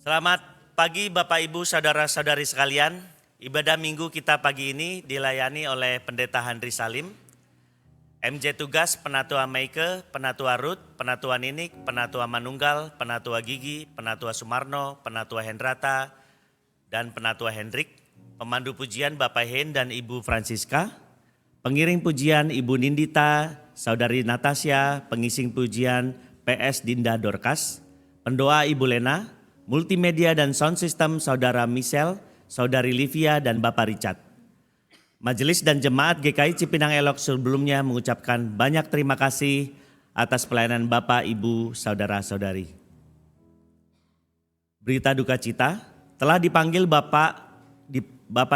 Selamat pagi Bapak Ibu Saudara-saudari sekalian. Ibadah minggu kita pagi ini dilayani oleh Pendeta Handri Salim, MJ Tugas, Penatua Meike, Penatua Ruth, Penatua Ninik, Penatua Manunggal, Penatua Gigi, Penatua Sumarno, Penatua Hendrata, dan Penatua Hendrik. Pemandu pujian Bapak Hen dan Ibu Francisca, pengiring pujian Ibu Nindita, Saudari Natasha, pengising pujian PS Dinda Dorcas, pendoa Ibu Lena, multimedia dan sound system Saudara Michelle, Saudari Livia, dan Bapak Richard. Majelis dan Jemaat GKI Cipinang Elok sebelumnya mengucapkan banyak terima kasih atas pelayanan Bapak, Ibu, Saudara-saudari. Berita duka cita, telah dipanggil Bapak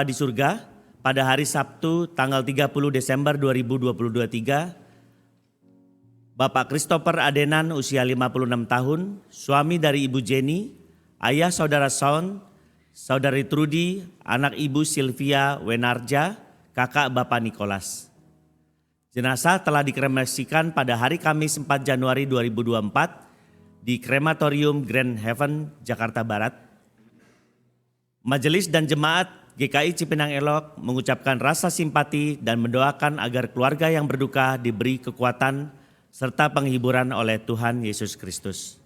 di surga pada hari Sabtu tanggal 30 Desember 2023, Bapak Christopher Adenan usia 56 tahun, suami dari Ibu Jenny, ayah Saudara Son, Saudari Trudy, anak Ibu Sylvia Wenarja, kakak Bapak Nicholas. Jenazah telah dikremasikan pada hari Kamis 4 Januari 2024 di Krematorium Grand Heaven, Jakarta Barat. Majelis dan Jemaat GKI Cipinang Elok mengucapkan rasa simpati dan mendoakan agar keluarga yang berduka diberi kekuatan serta penghiburan oleh Tuhan Yesus Kristus.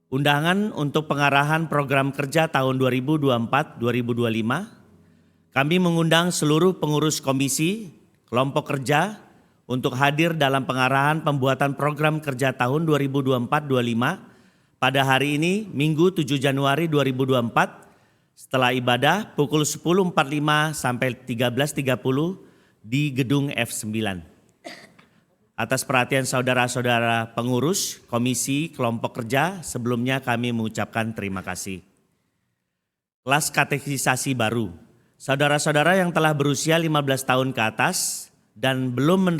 Undangan untuk pengarahan program kerja tahun 2024-2025, kami mengundang seluruh pengurus komisi, kelompok kerja untuk hadir dalam pengarahan pembuatan program kerja tahun 2024-2025 pada hari ini, Minggu 7 Januari 2024, setelah ibadah pukul 10.45 sampai 13.30 di gedung F9. Atas perhatian saudara-saudara pengurus, komisi, kelompok kerja, sebelumnya kami mengucapkan terima kasih. Kelas katekisasi baru. Saudara-saudara yang telah berusia 15 tahun ke atas dan belum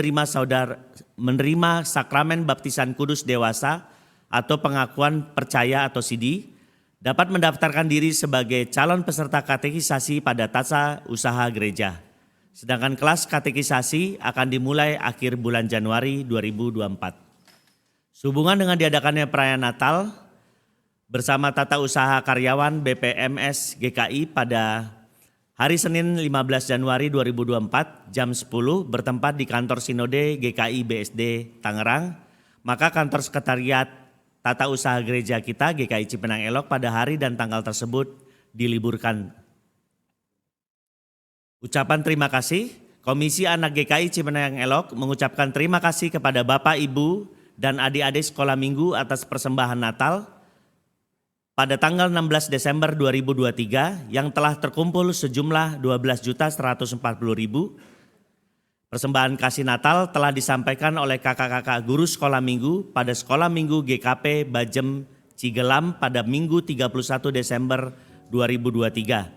menerima sakramen baptisan kudus dewasa atau pengakuan percaya atau CD, dapat mendaftarkan diri sebagai calon peserta katekisasi pada tata usaha gereja. Sedangkan kelas katekisasi akan dimulai akhir bulan Januari 2024. Sehubungan dengan diadakannya perayaan Natal bersama tata usaha karyawan BPMS GKI pada hari Senin 15 Januari 2024 jam 10 bertempat di kantor Sinode GKI BSD Tangerang, maka kantor sekretariat tata usaha gereja kita GKI Cipinang Elok pada hari dan tanggal tersebut diliburkan. Ucapan terima kasih, Komisi Anak GKI Cipinang Elok mengucapkan terima kasih kepada Bapak, Ibu, dan adik-adik sekolah minggu atas persembahan Natal pada tanggal 16 Desember 2023 yang telah terkumpul sejumlah 12.140.000. Persembahan kasih Natal telah disampaikan oleh kakak-kakak guru sekolah minggu pada sekolah minggu GKP Bajem Cigelam pada Minggu 31 Desember 2023.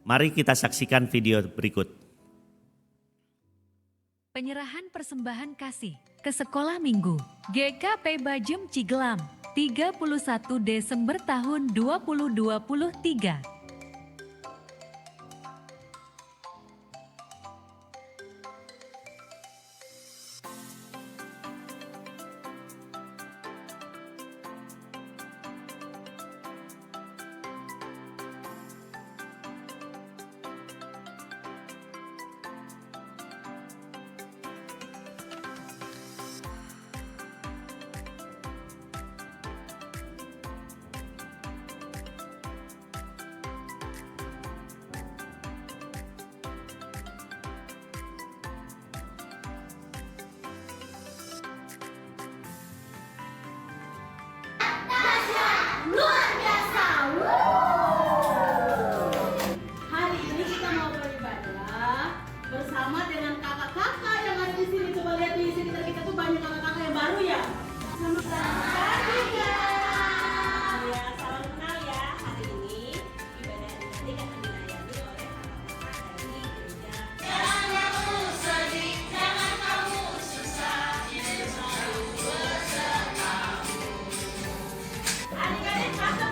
Mari kita saksikan video berikut. Penyerahan persembahan kasih ke sekolah minggu GKP Bajem Cigelam 31 Desember tahun 2023. Luar biasa. Hari ini kita mau beribadah bersama dengan kakak-kakak yang ada di sini. Coba lihat di sini kita tuh banyak kakak-kakak yang baru ya. Selamat pagi guys. Ya, salam kenal ya. Hari ini ibadah ini akan dilayani oleh kakak-kakak dari gereja. Jangan kamu sedih, jangan kamu susah, Yesus selalu bersamamu. Adik-adik kakak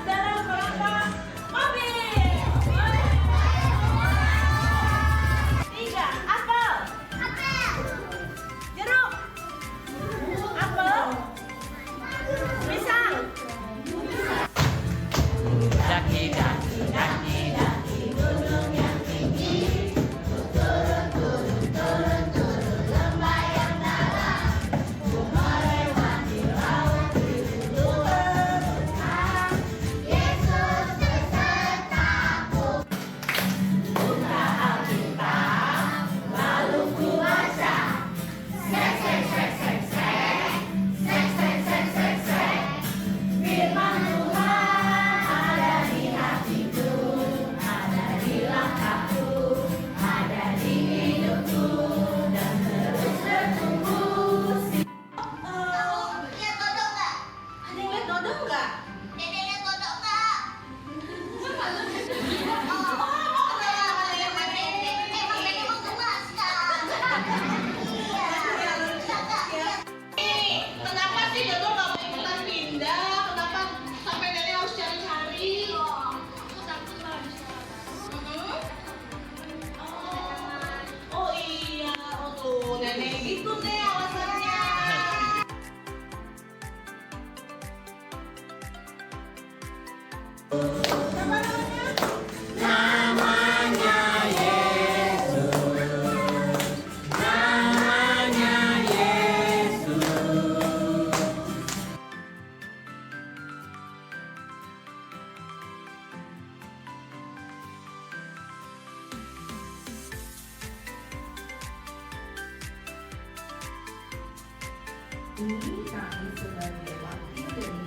ini kami sebagai wakil dari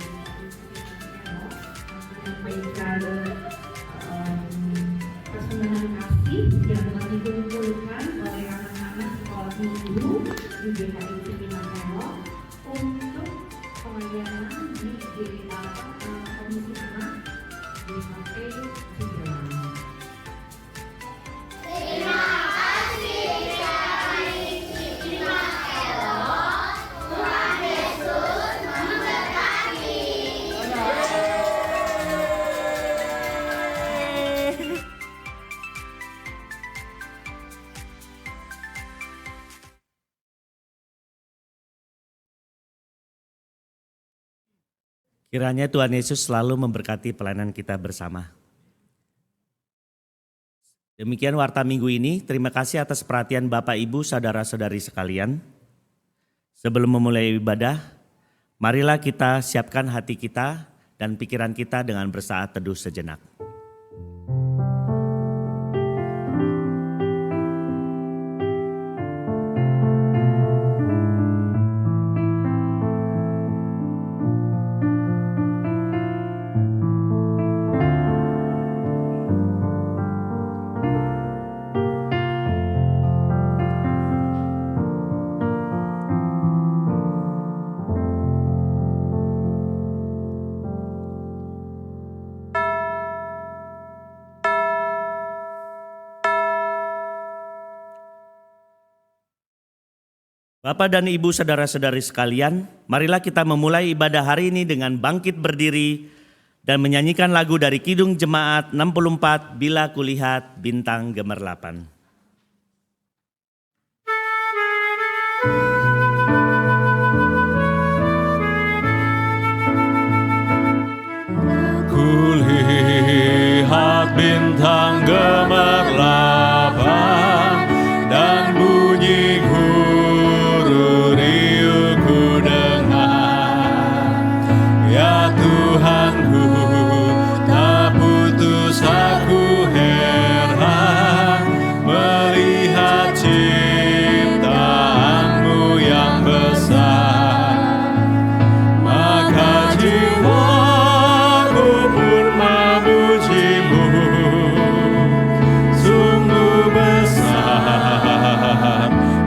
Eno menyampaikan persembahan kasih yang telah dikumpulkan oleh anak-anak sekolah minggu di GKI Cipinang Eno untuk pelayanan di GKA Komisi Anak GKP Cipinang. Kiranya Tuhan Yesus selalu memberkati pelayanan kita bersama. Demikian Warta Minggu ini, terima kasih atas perhatian Bapak Ibu Saudara-saudari sekalian. Sebelum memulai ibadah, marilah kita siapkan hati kita dan pikiran kita dengan bersaat teduh sejenak. Bapak dan Ibu saudara-saudari sekalian, marilah kita memulai ibadah hari ini dengan bangkit berdiri dan menyanyikan lagu dari Kidung Jemaat 64, Bila Kulihat Bintang Gemerlapan. Kulihat bintang gemerlapan dan bunyi guru riuh ku dengar. Ya Tuhanku, tak putus aku heran melihat ciptaanmu yang besar. Maka jiwaku pun memujimu, sungguh besar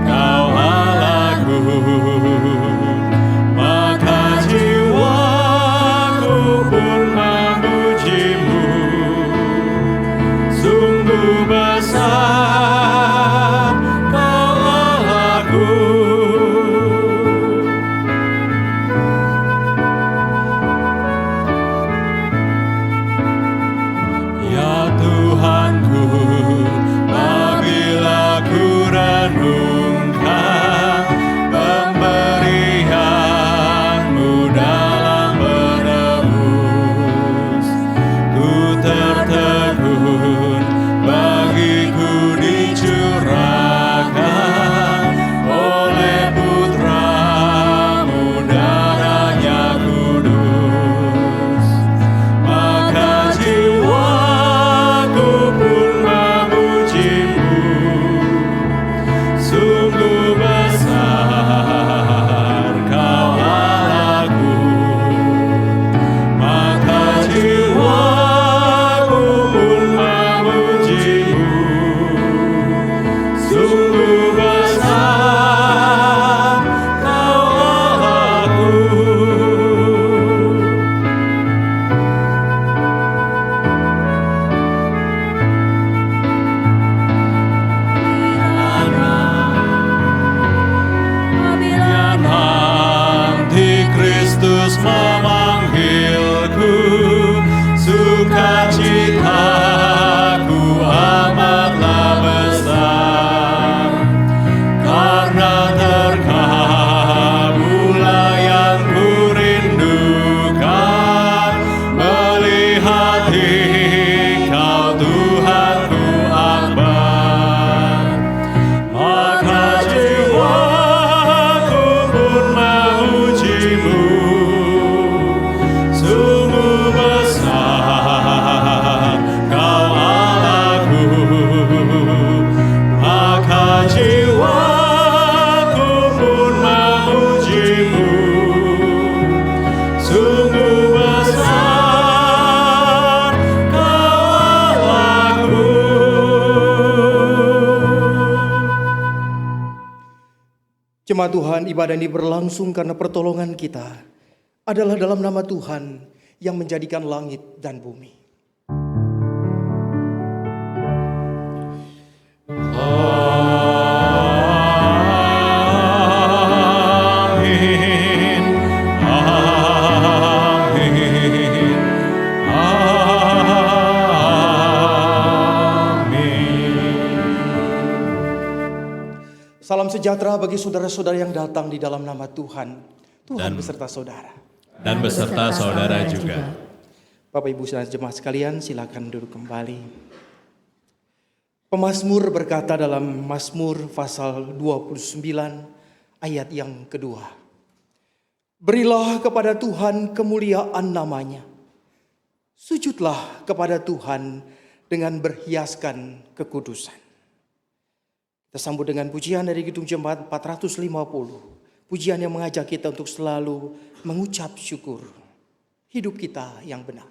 Kau Allahku. Maka jiwaku pun memujimu, sungguh besar Kau Allahku. Ya Tuhanku, apabila ku renungkan pemberian-Mu dalam menebus, ku tertegun bagi Jemaat Tuhan, ibadah ini berlangsung karena pertolongan kita adalah dalam nama Tuhan yang menjadikan langit dan bumi. Amin. Amin. Amin. Salam sejahtera bagi saudara-saudara yang datang di dalam nama Tuhan. Tuhan beserta saudara. Dan beserta saudara juga. Bapak Ibu saudara jemaat sekalian, silakan duduk kembali. Pemazmur berkata dalam Mazmur pasal 29 ayat yang kedua. Berilah kepada Tuhan kemuliaan namanya. Sujudlah kepada Tuhan dengan berhiaskan kekudusan. Kita sambut dengan pujian dari Kidung Jemaat 450. Pujian yang mengajak kita untuk selalu mengucap syukur hidup kita yang benar.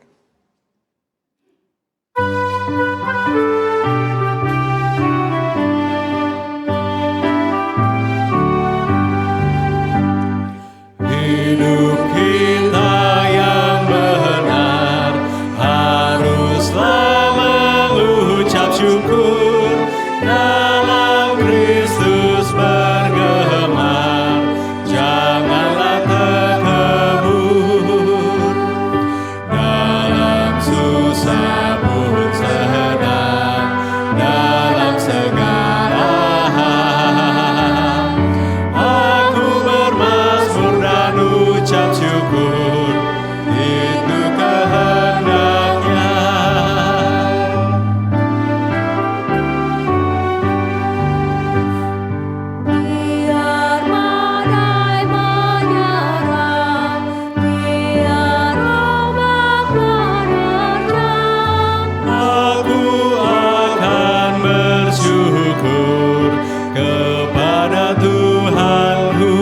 Hidup kita yang benar haruslah mengucap syukur, dalam Kristus bergemar, janganlah terkebur. Dalam susah pun senang, dalam segala hal aku bermazmur dan ucap syukur, itu kehendaknya. Biar badai menyerang, biar ombak menerjang, Aku akan bersyukur kepada Tuhanku.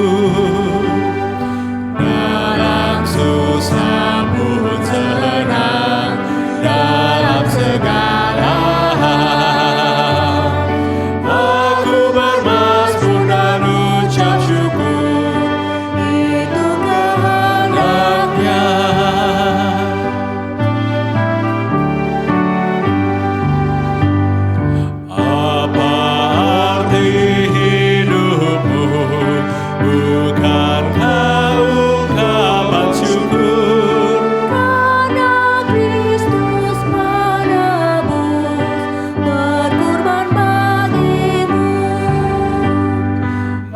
Dalam susah pun senang, dalam segala hal aku bermazmur dan ucap syukur, itu kehendaknya. apa arti hidupmu? Bukankah ungkapan syukur? Karena Kristus menebus, berkorban bagimu.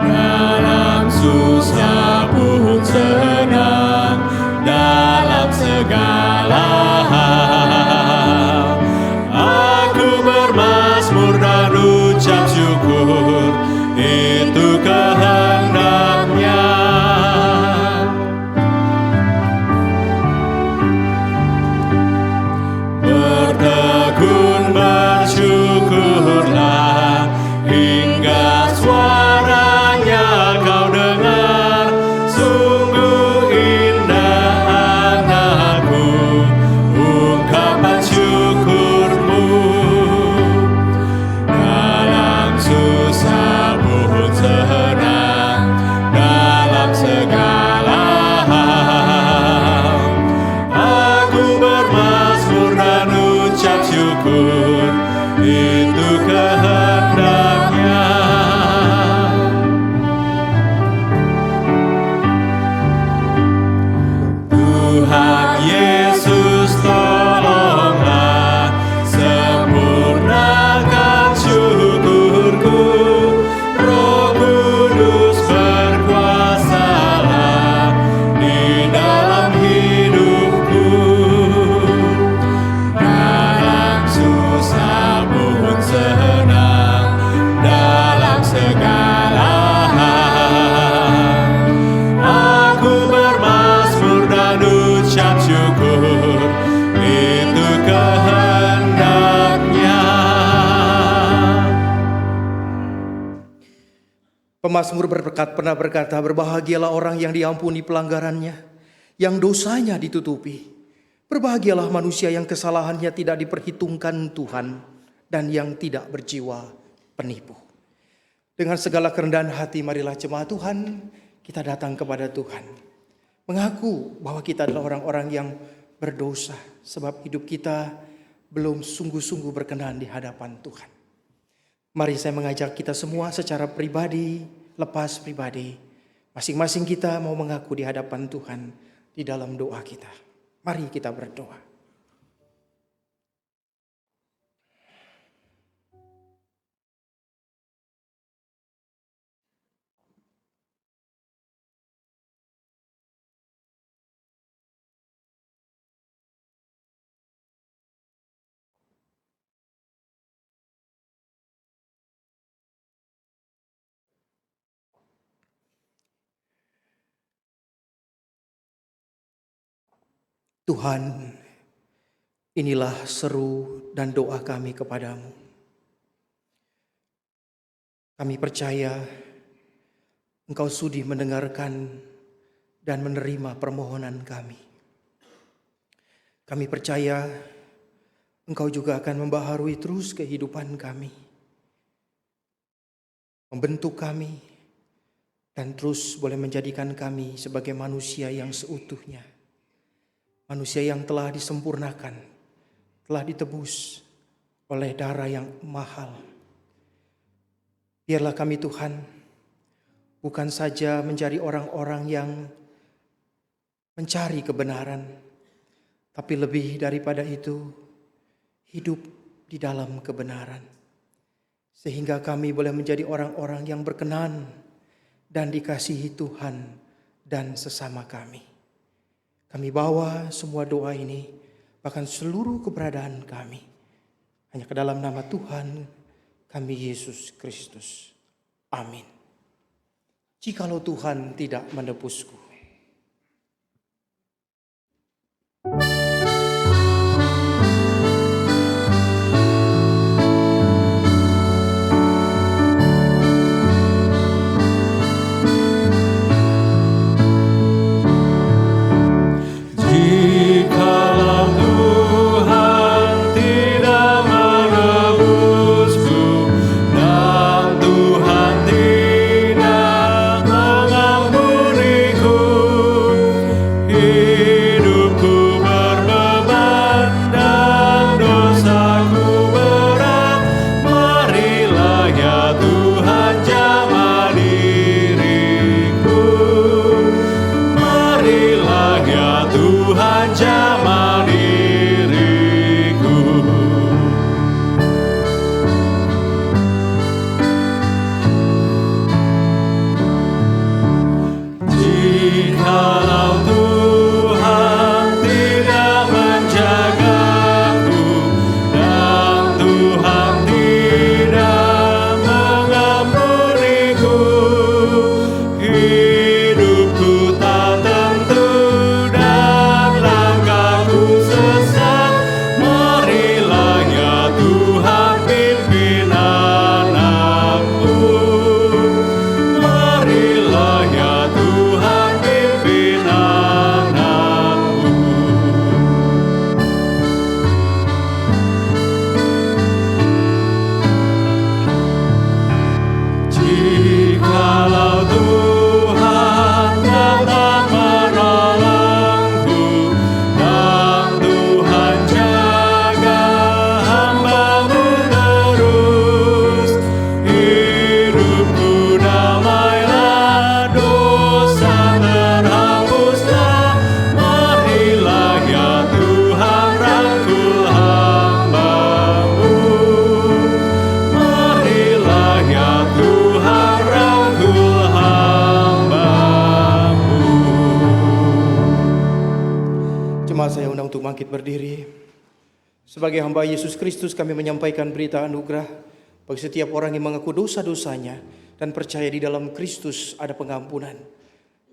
Dalam susah pun senang, dalam segala hal aku bermazmur dan ucap syukur, itu kehendaknya. Bertekun bersyukurlah hingga suaranya kau dengar. Sungguh indah anakku ungkapan syukurmu. Dalam susah pun senang, dalam segala hal aku bermazmur dan ucap syukur, itu kehendaknya. Tuhan Yesus tolonglah, sempurnakan syukurku. Roh Kudus berkuasalah di dalam hidupku. Dalam susah pun senang, dalam segala hal aku bermazmur dan ucap syukur, itu kehendaknya. Pemazmur pernah berkata, berbahagialah orang yang diampuni pelanggarannya, yang dosanya ditutupi. Berbahagialah manusia yang kesalahannya tidak diperhitungkan Tuhan, dan yang tidak berjiwa penipu. Dengan segala kerendahan hati, marilah jemaat Tuhan kita datang kepada Tuhan. Mengaku bahwa kita adalah orang-orang yang berdosa, sebab hidup kita belum sungguh-sungguh berkenan di hadapan Tuhan. Mari saya mengajak kita semua secara pribadi, lepas pribadi. Masing-masing kita mau mengaku di hadapan Tuhan di dalam doa kita. Mari kita berdoa. Tuhan, inilah seru dan doa kami kepadamu. Kami percaya Engkau sudi mendengarkan dan menerima permohonan kami. Kami percaya Engkau juga akan membaharui terus kehidupan kami, membentuk kami, dan terus boleh menjadikan kami sebagai manusia yang seutuhnya. Manusia yang telah disempurnakan, telah ditebus oleh darah yang mahal. Biarlah kami Tuhan, bukan saja menjadi orang-orang yang mencari kebenaran, tapi lebih daripada itu, hidup di dalam kebenaran. Sehingga kami boleh menjadi orang-orang yang berkenan dan dikasihi Tuhan dan sesama kami. Kami bawa semua doa ini, bahkan seluruh keberadaan kami, hanya ke dalam nama Tuhan kami Yesus Kristus. Amin. Jikalau Tuhan tidak menebusku, bangkit berdiri. Sebagai hamba Yesus Kristus kami menyampaikan berita anugerah bagi setiap orang yang mengaku dosa-dosanya dan percaya di dalam Kristus ada pengampunan.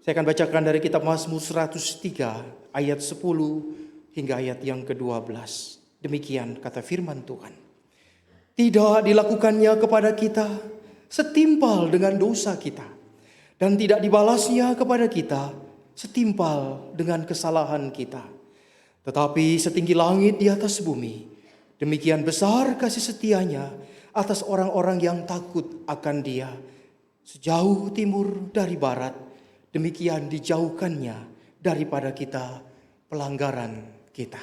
Saya akan bacakan dari kitab Mazmur 103 ayat 10 hingga ayat yang ke-12. Demikian kata firman Tuhan. Tidak dilakukannya kepada kita setimpal dengan dosa kita, dan tidak dibalasnya kepada kita setimpal dengan kesalahan kita. Tetapi setinggi langit di atas bumi, demikian besar kasih setianya atas orang-orang yang takut akan Dia. Sejauh timur dari barat, demikian dijauhkannya daripada kita pelanggaran kita.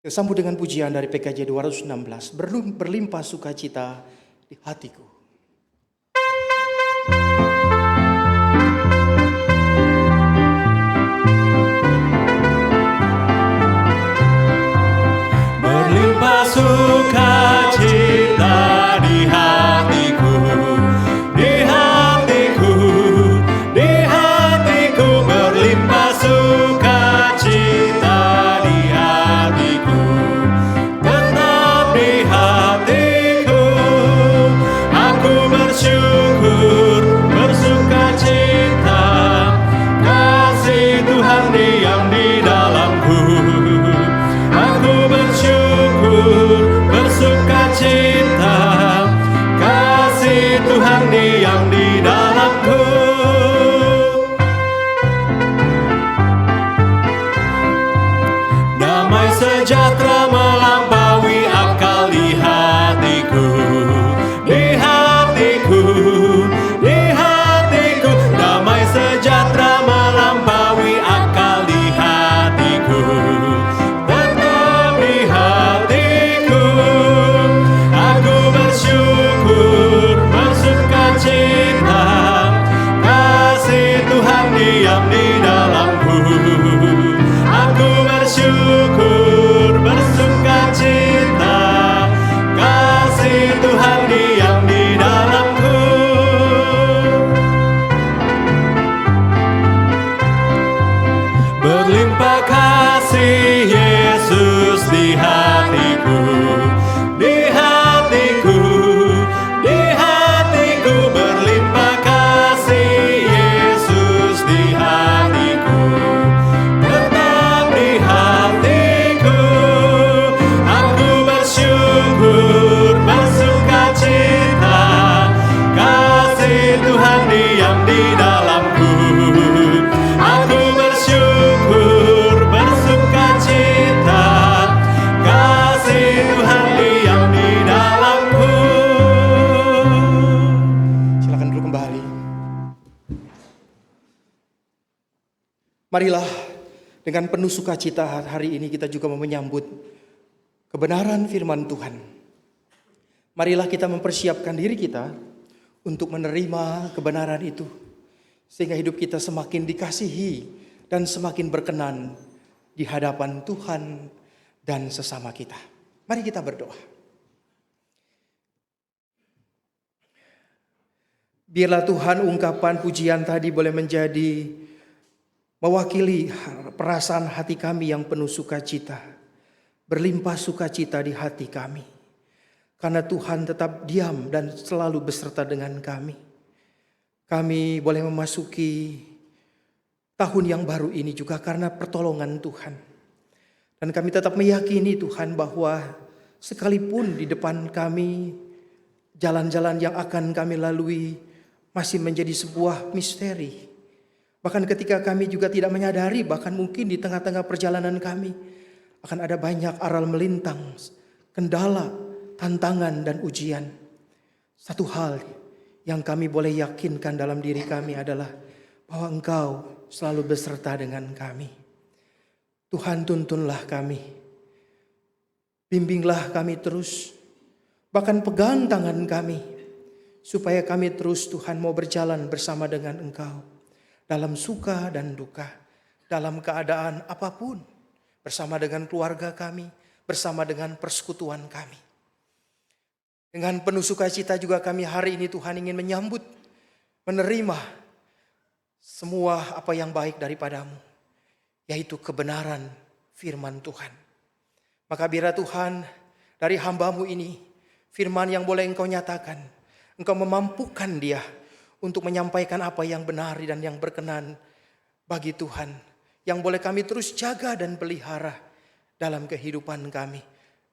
Sambut dengan pujian dari PKJ 216, berlimpah sukacita di hatiku. Berlimpah sukacita di hatiku, di hatiku, di hatiku. Berlimpah sukacita di hatiku, tetap di hatiku. Aku bersyukur, bersukacita, kasih Tuhan diam di dalamku. Aku bersyukur, bersukacita, kasih Tuhan diam di dalamku. Damai sejahtera melampaui akal di hatiku, di hatiku, di hatiku. Damai sejahtera melampaui akal di hatiku, tetap di hatiku. Aku bersyukur, bersukacita, kasih Tuhan diam di dalamku. Aku bersyukur, bersukacita, kasih Tuhan diam di dalamku. Berlimpah kasih Yesus di hatiku, di hatiku, di hatiku. Berlimpah kasih Yesus di hatiku, tetap di hatiku. Aku bersyukur, bersukacita, kasih Tuhan diam di dalamku. Aku bersyukur, bersukacita, kasih Tuhan diam di dalamku. Silakan duduk kembali. Marilah dengan penuh sukacita hari ini kita juga mau menyambut kebenaran firman Tuhan. Marilah kita mempersiapkan diri kita untuk menerima kebenaran itu, sehingga hidup kita semakin dikasihi dan semakin berkenan di hadapan Tuhan dan sesama kita. Mari kita berdoa. Biarlah Tuhan ungkapan pujian tadi boleh menjadi mewakili perasaan hati kami yang penuh sukacita. Berlimpah sukacita di hati kami, karena Tuhan tetap diam dan selalu beserta dengan kami. Kami boleh memasuki tahun yang baru ini juga karena pertolongan Tuhan. Dan kami tetap meyakini Tuhan bahwa sekalipun di depan kami jalan-jalan yang akan kami lalui masih menjadi sebuah misteri. Bahkan ketika kami juga tidak menyadari, bahkan mungkin di tengah-tengah perjalanan kami akan ada banyak aral melintang, kendala, tantangan dan ujian. Satu hal yang kami boleh yakinkan dalam diri kami adalah bahwa Engkau selalu beserta dengan kami. Tuhan, tuntunlah kami, bimbinglah kami terus, bahkan pegang tangan kami, supaya kami terus Tuhan mau berjalan bersama dengan Engkau, dalam suka dan duka, dalam keadaan apapun, bersama dengan keluarga kami, bersama dengan persekutuan kami. Dengan penuh sukacita juga kami hari ini Tuhan ingin menyambut, menerima semua apa yang baik daripadamu, yaitu kebenaran firman Tuhan. Maka biarlah Tuhan dari hamba-Mu ini, firman yang boleh Engkau nyatakan, Engkau memampukan dia untuk menyampaikan apa yang benar dan yang berkenan bagi Tuhan, yang boleh kami terus jaga dan pelihara dalam kehidupan kami.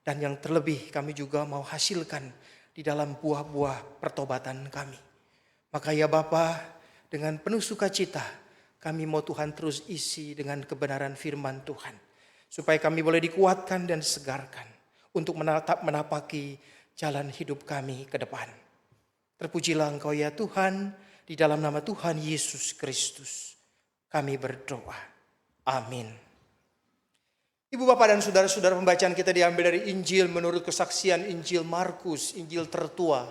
Dan yang terlebih kami juga mau hasilkan di dalam buah-buah pertobatan kami. Maka ya Bapa, dengan penuh sukacita kami mau Tuhan terus isi dengan kebenaran firman Tuhan, supaya kami boleh dikuatkan dan disegarkan untuk menapaki jalan hidup kami ke depan. Terpujilah Engkau ya Tuhan, di dalam nama Tuhan Yesus Kristus kami berdoa. Amin. Ibu bapak dan saudara-saudara, pembacaan kita diambil dari Injil menurut kesaksian Injil Markus, Injil tertua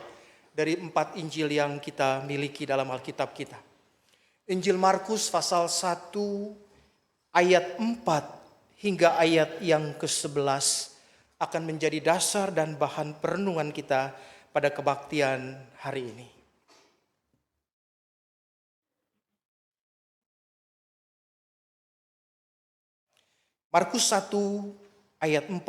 dari 4 Injil yang kita miliki dalam Alkitab kita. Injil Markus pasal 1 ayat 4 hingga ayat yang ke-11 akan menjadi dasar dan bahan perenungan kita pada kebaktian hari ini. Markus 1 ayat 4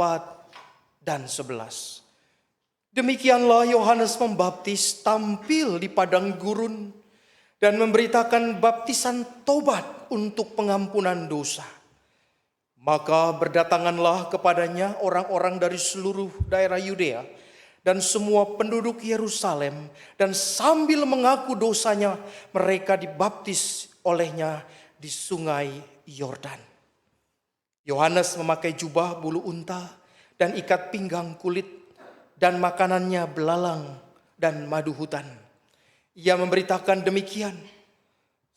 dan 11. Demikianlah Yohanes Pembaptis tampil di padang gurun dan memberitakan baptisan tobat untuk pengampunan dosa. Maka berdatanganlah kepadanya orang-orang dari seluruh daerah Yudea dan semua penduduk Yerusalem, dan sambil mengaku dosanya mereka dibaptis olehnya di sungai Yordan. Yohanes memakai jubah bulu unta dan ikat pinggang kulit, dan makanannya belalang dan madu hutan. Ia memberitakan demikian,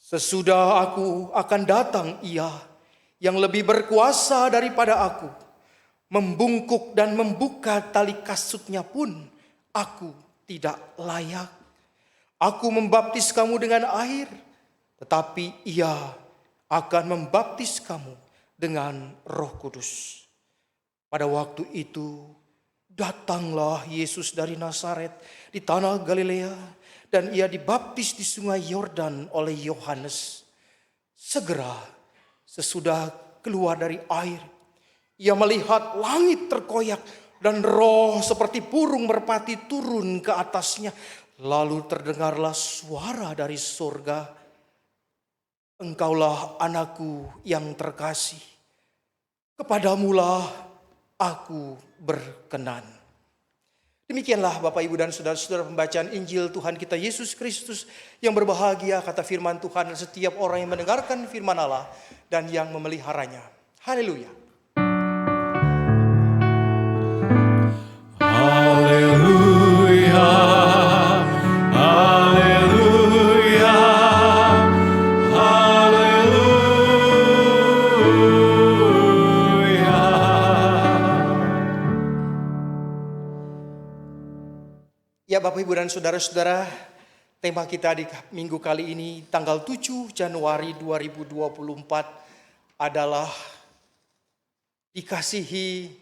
sesudah aku akan datang ia yang lebih berkuasa daripada aku, membungkuk dan membuka tali kasutnya pun aku tidak layak. Aku membaptis kamu dengan air, tetapi ia akan membaptis kamu dengan Roh Kudus. Pada waktu itu datanglah Yesus dari Nazaret di tanah Galilea, dan ia dibaptis di sungai Yordan oleh Yohanes. Segera sesudah keluar dari air, ia melihat langit terkoyak dan roh seperti burung merpati turun ke atasnya. Lalu terdengarlah suara dari surga, Engkaulah anakku yang terkasih, kepadamulah aku berkenan. Demikianlah Bapak Ibu dan Saudara-saudara pembacaan Injil Tuhan kita Yesus Kristus yang berbahagia kata firman Tuhan dan setiap orang yang mendengarkan firman Allah dan yang memeliharanya. Haleluya. Haleluya, haleluya, haleluya. Ya Bapak Ibu dan Saudara-saudara, tema kita di minggu kali ini tanggal 7 Januari 2024 adalah dikasihi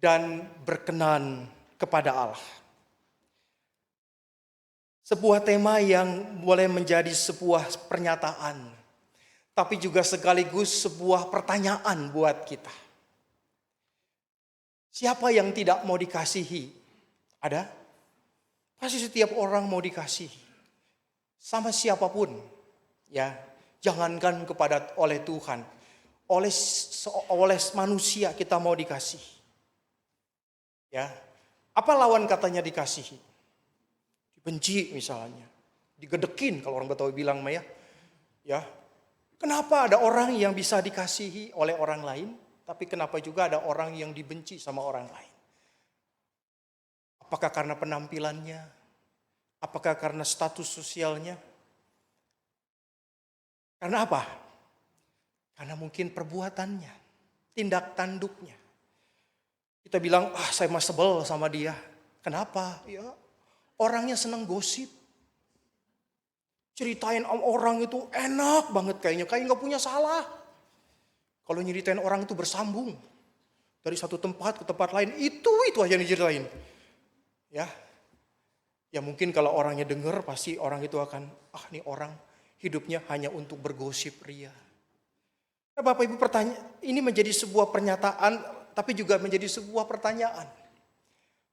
dan berkenan kepada Allah. Sebuah tema yang boleh menjadi sebuah pernyataan, tapi juga sekaligus sebuah pertanyaan buat kita. Siapa yang tidak mau dikasihi? Ada? Pasti setiap orang mau dikasihi. Sama siapapun. Ya, jangankan oleh Tuhan. Oleh manusia kita mau dikasihi. Ya. Apa lawan katanya dikasihi? Dibenci misalnya. Digedekin kalau orang Betawi bilang mah ya. Ya. Kenapa ada orang yang bisa dikasihi oleh orang lain, tapi kenapa juga ada orang yang dibenci sama orang lain? Apakah karena penampilannya? Apakah karena status sosialnya? Karena apa? Karena mungkin perbuatannya, tindak tanduknya. Kita bilang, saya mah sebel sama dia. Kenapa? Ya, orangnya senang gosip. Ceritain orang itu enak banget kayaknya, kayak gak punya salah. Kalau nyeritain orang itu bersambung. Dari satu tempat ke tempat lain, itu aja yang diceritain. Ya mungkin kalau orangnya dengar pasti orang itu akan, nih orang hidupnya hanya untuk bergosip ria. Nah, Bapak Ibu, ini menjadi sebuah pernyataan, tapi juga menjadi sebuah pertanyaan.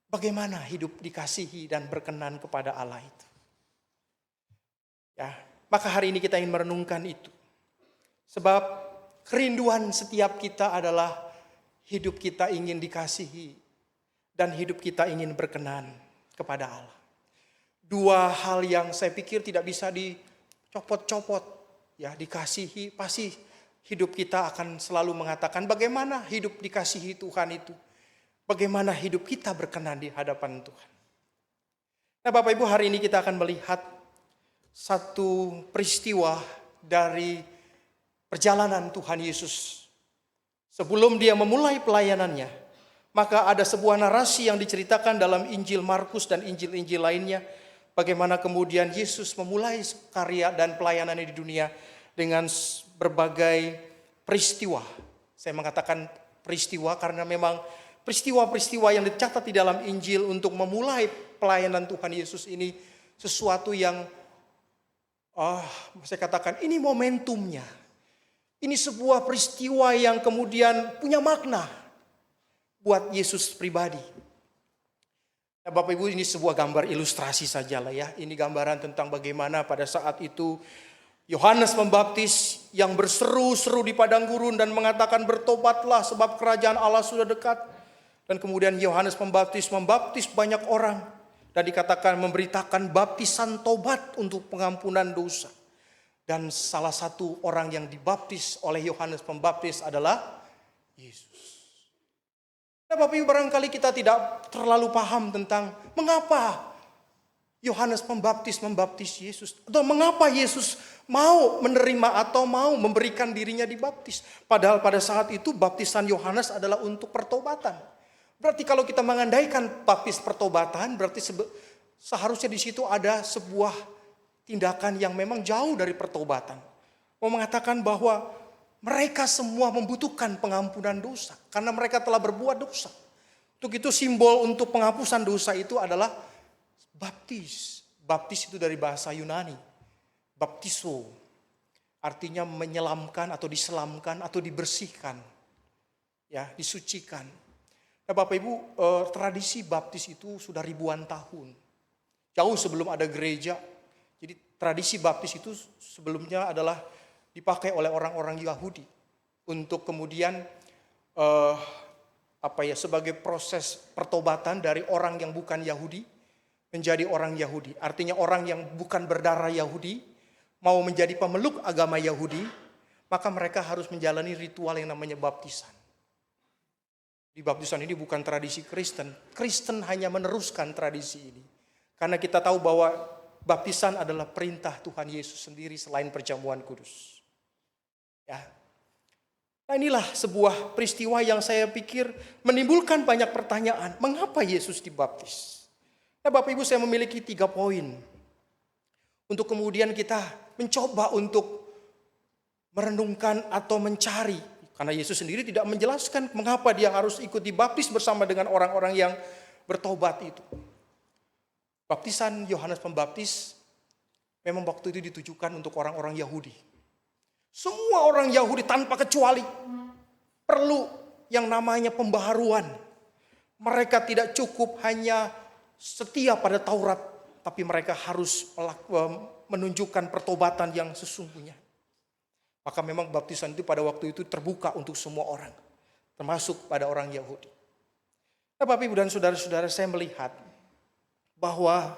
Bagaimana hidup dikasihi dan berkenan kepada Allah itu? Ya, maka hari ini kita ingin merenungkan itu. Sebab kerinduan setiap kita adalah hidup kita ingin dikasihi dan hidup kita ingin berkenan kepada Allah. Dua hal yang saya pikir tidak bisa dicopot-copot. Ya, dikasihi, pasti hidup kita akan selalu mengatakan bagaimana hidup dikasihi Tuhan itu. bagaimana hidup kita berkenan di hadapan Tuhan. Nah Bapak Ibu, hari ini kita akan melihat satu peristiwa dari perjalanan Tuhan Yesus. Sebelum dia memulai pelayanannya, maka ada sebuah narasi yang diceritakan dalam Injil Markus dan Injil-Injil lainnya. Bagaimana kemudian Yesus memulai karya dan pelayanannya di dunia dengan berbagai peristiwa. Saya mengatakan peristiwa karena memang peristiwa-peristiwa yang dicatat di dalam Injil untuk memulai pelayanan Tuhan Yesus ini sesuatu yang saya katakan ini momentumnya. Ini sebuah peristiwa yang kemudian punya makna buat Yesus pribadi. Nah, Bapak Ibu, ini sebuah gambar ilustrasi saja lah ya. Ini gambaran tentang bagaimana pada saat itu Yohanes Pembaptis yang berseru-seru di padang gurun dan mengatakan bertobatlah sebab kerajaan Allah sudah dekat. Dan kemudian Yohanes Pembaptis membaptis banyak orang dan dikatakan memberitakan baptisan tobat untuk pengampunan dosa. Dan salah satu orang yang dibaptis oleh Yohanes Pembaptis adalah Yesus. Nah Bapak Ibu, barangkali kita tidak terlalu paham tentang mengapa Yohanes Pembaptis membaptis Yesus. Atau mengapa Yesus mau menerima atau mau memberikan dirinya dibaptis. Padahal pada saat itu baptisan Yohanes adalah untuk pertobatan. Berarti kalau kita mengandaikan baptis pertobatan, berarti seharusnya di situ ada sebuah tindakan yang memang jauh dari pertobatan. Mau mengatakan bahwa mereka semua membutuhkan pengampunan dosa karena mereka telah berbuat dosa. Untuk itu simbol untuk penghapusan dosa itu adalah baptis. Baptis itu dari bahasa Yunani. Baptiso. Artinya menyelamkan atau diselamkan atau dibersihkan. Ya, disucikan. Nah Bapak Ibu, tradisi baptis itu sudah ribuan tahun. Jauh sebelum ada gereja. Jadi tradisi baptis itu sebelumnya adalah dipakai oleh orang-orang Yahudi untuk kemudian sebagai proses pertobatan dari orang yang bukan Yahudi menjadi orang Yahudi. Artinya orang yang bukan berdarah Yahudi mau menjadi pemeluk agama Yahudi, maka mereka harus menjalani ritual yang namanya baptisan. Di baptisan ini bukan tradisi Kristen. Kristen hanya meneruskan tradisi ini. Karena kita tahu bahwa baptisan adalah perintah Tuhan Yesus sendiri selain perjamuan kudus. Ya. Nah inilah sebuah peristiwa yang saya pikir menimbulkan banyak pertanyaan. Mengapa Yesus dibaptis? Nah Bapak Ibu, saya memiliki 3 poin. Untuk kemudian kita mencoba untuk merenungkan atau mencari. Karena Yesus sendiri tidak menjelaskan mengapa dia harus ikut dibaptis bersama dengan orang-orang yang bertobat itu. Baptisan Yohanes Pembaptis memang waktu itu ditujukan untuk orang-orang Yahudi. Semua orang Yahudi tanpa kecuali perlu yang namanya pembaharuan. Mereka tidak cukup hanya setia pada Taurat, tapi mereka harus menunjukkan pertobatan yang sesungguhnya. Maka memang baptisan itu pada waktu itu terbuka untuk semua orang, termasuk pada orang Yahudi. Nah Bapak Ibu dan saudara-saudara, saya melihat bahwa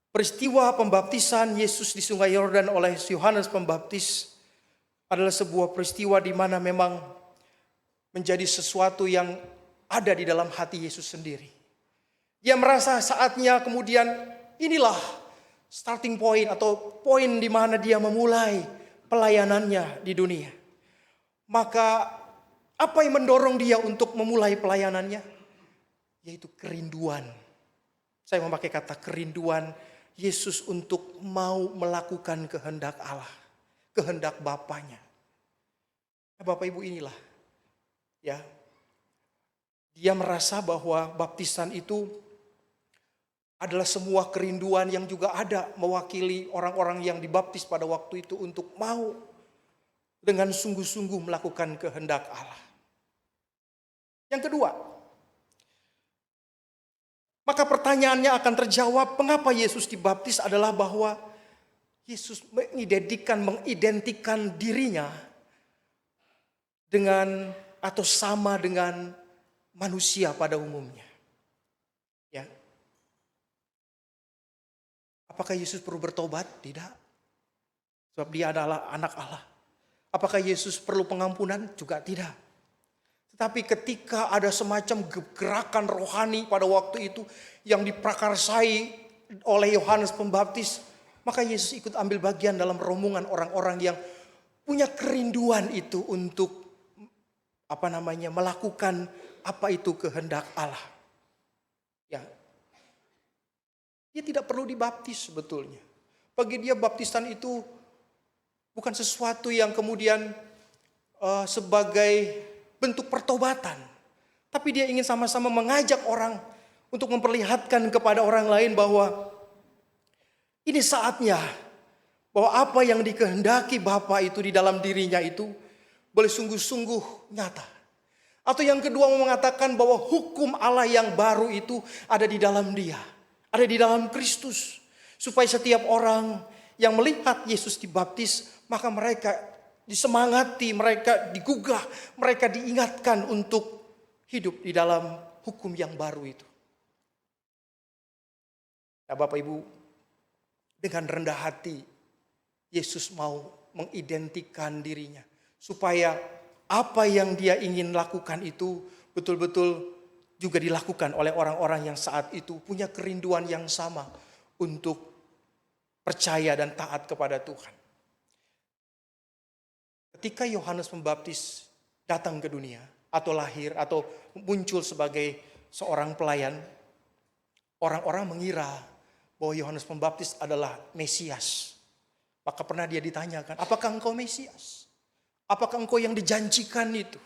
peristiwa pembaptisan Yesus di Sungai Yordan oleh Yohanes Pembaptis adalah sebuah peristiwa di mana memang menjadi sesuatu yang ada di dalam hati Yesus sendiri. Dia merasa saatnya kemudian inilah starting point atau poin di mana dia memulai pelayanannya di dunia. Maka apa yang mendorong dia untuk memulai pelayanannya? Yaitu kerinduan. Saya memakai kata kerinduan Yesus untuk mau melakukan kehendak Allah, kehendak Bapanya. Nah, Bapak Ibu inilah, ya, dia merasa bahwa baptisan itu adalah semua kerinduan yang juga ada mewakili orang-orang yang dibaptis pada waktu itu untuk mau dengan sungguh-sungguh melakukan kehendak Allah. Yang kedua, maka pertanyaannya akan terjawab, mengapa Yesus dibaptis adalah bahwa Yesus mengidentikan dirinya dengan atau sama dengan manusia pada umumnya. Ya. Apakah Yesus perlu bertobat? Tidak. Sebab dia adalah anak Allah. Apakah Yesus perlu pengampunan? Juga tidak. Tetapi ketika ada semacam gerakan rohani pada waktu itu yang diprakarsai oleh Yohanes Pembaptis, maka Yesus ikut ambil bagian dalam rombongan orang-orang yang punya kerinduan itu untuk melakukan apa itu kehendak Allah. Ya. Dia tidak perlu dibaptis sebetulnya. Bagi dia baptisan itu bukan sesuatu yang kemudian sebagai bentuk pertobatan. Tapi dia ingin sama-sama mengajak orang untuk memperlihatkan kepada orang lain bahwa ini saatnya, bahwa apa yang dikehendaki Bapa itu di dalam dirinya itu boleh sungguh-sungguh nyata. Atau yang kedua mau mengatakan bahwa hukum Allah yang baru itu ada di dalam dia. Ada di dalam Kristus. Supaya setiap orang yang melihat Yesus dibaptis, maka mereka disemangati, mereka digugah, mereka diingatkan untuk hidup di dalam hukum yang baru itu. Nah, Bapak Ibu, dengan rendah hati Yesus mau mengidentikan dirinya supaya apa yang dia ingin lakukan itu betul-betul juga dilakukan oleh orang-orang yang saat itu punya kerinduan yang sama untuk percaya dan taat kepada Tuhan. Ketika Yohanes Pembaptis datang ke dunia atau lahir atau muncul sebagai seorang pelayan, orang-orang mengira bahwa Yohanes Pembaptis adalah Mesias. Maka pernah dia ditanyakan, apakah engkau Mesias? Apakah engkau yang dijanjikan itu?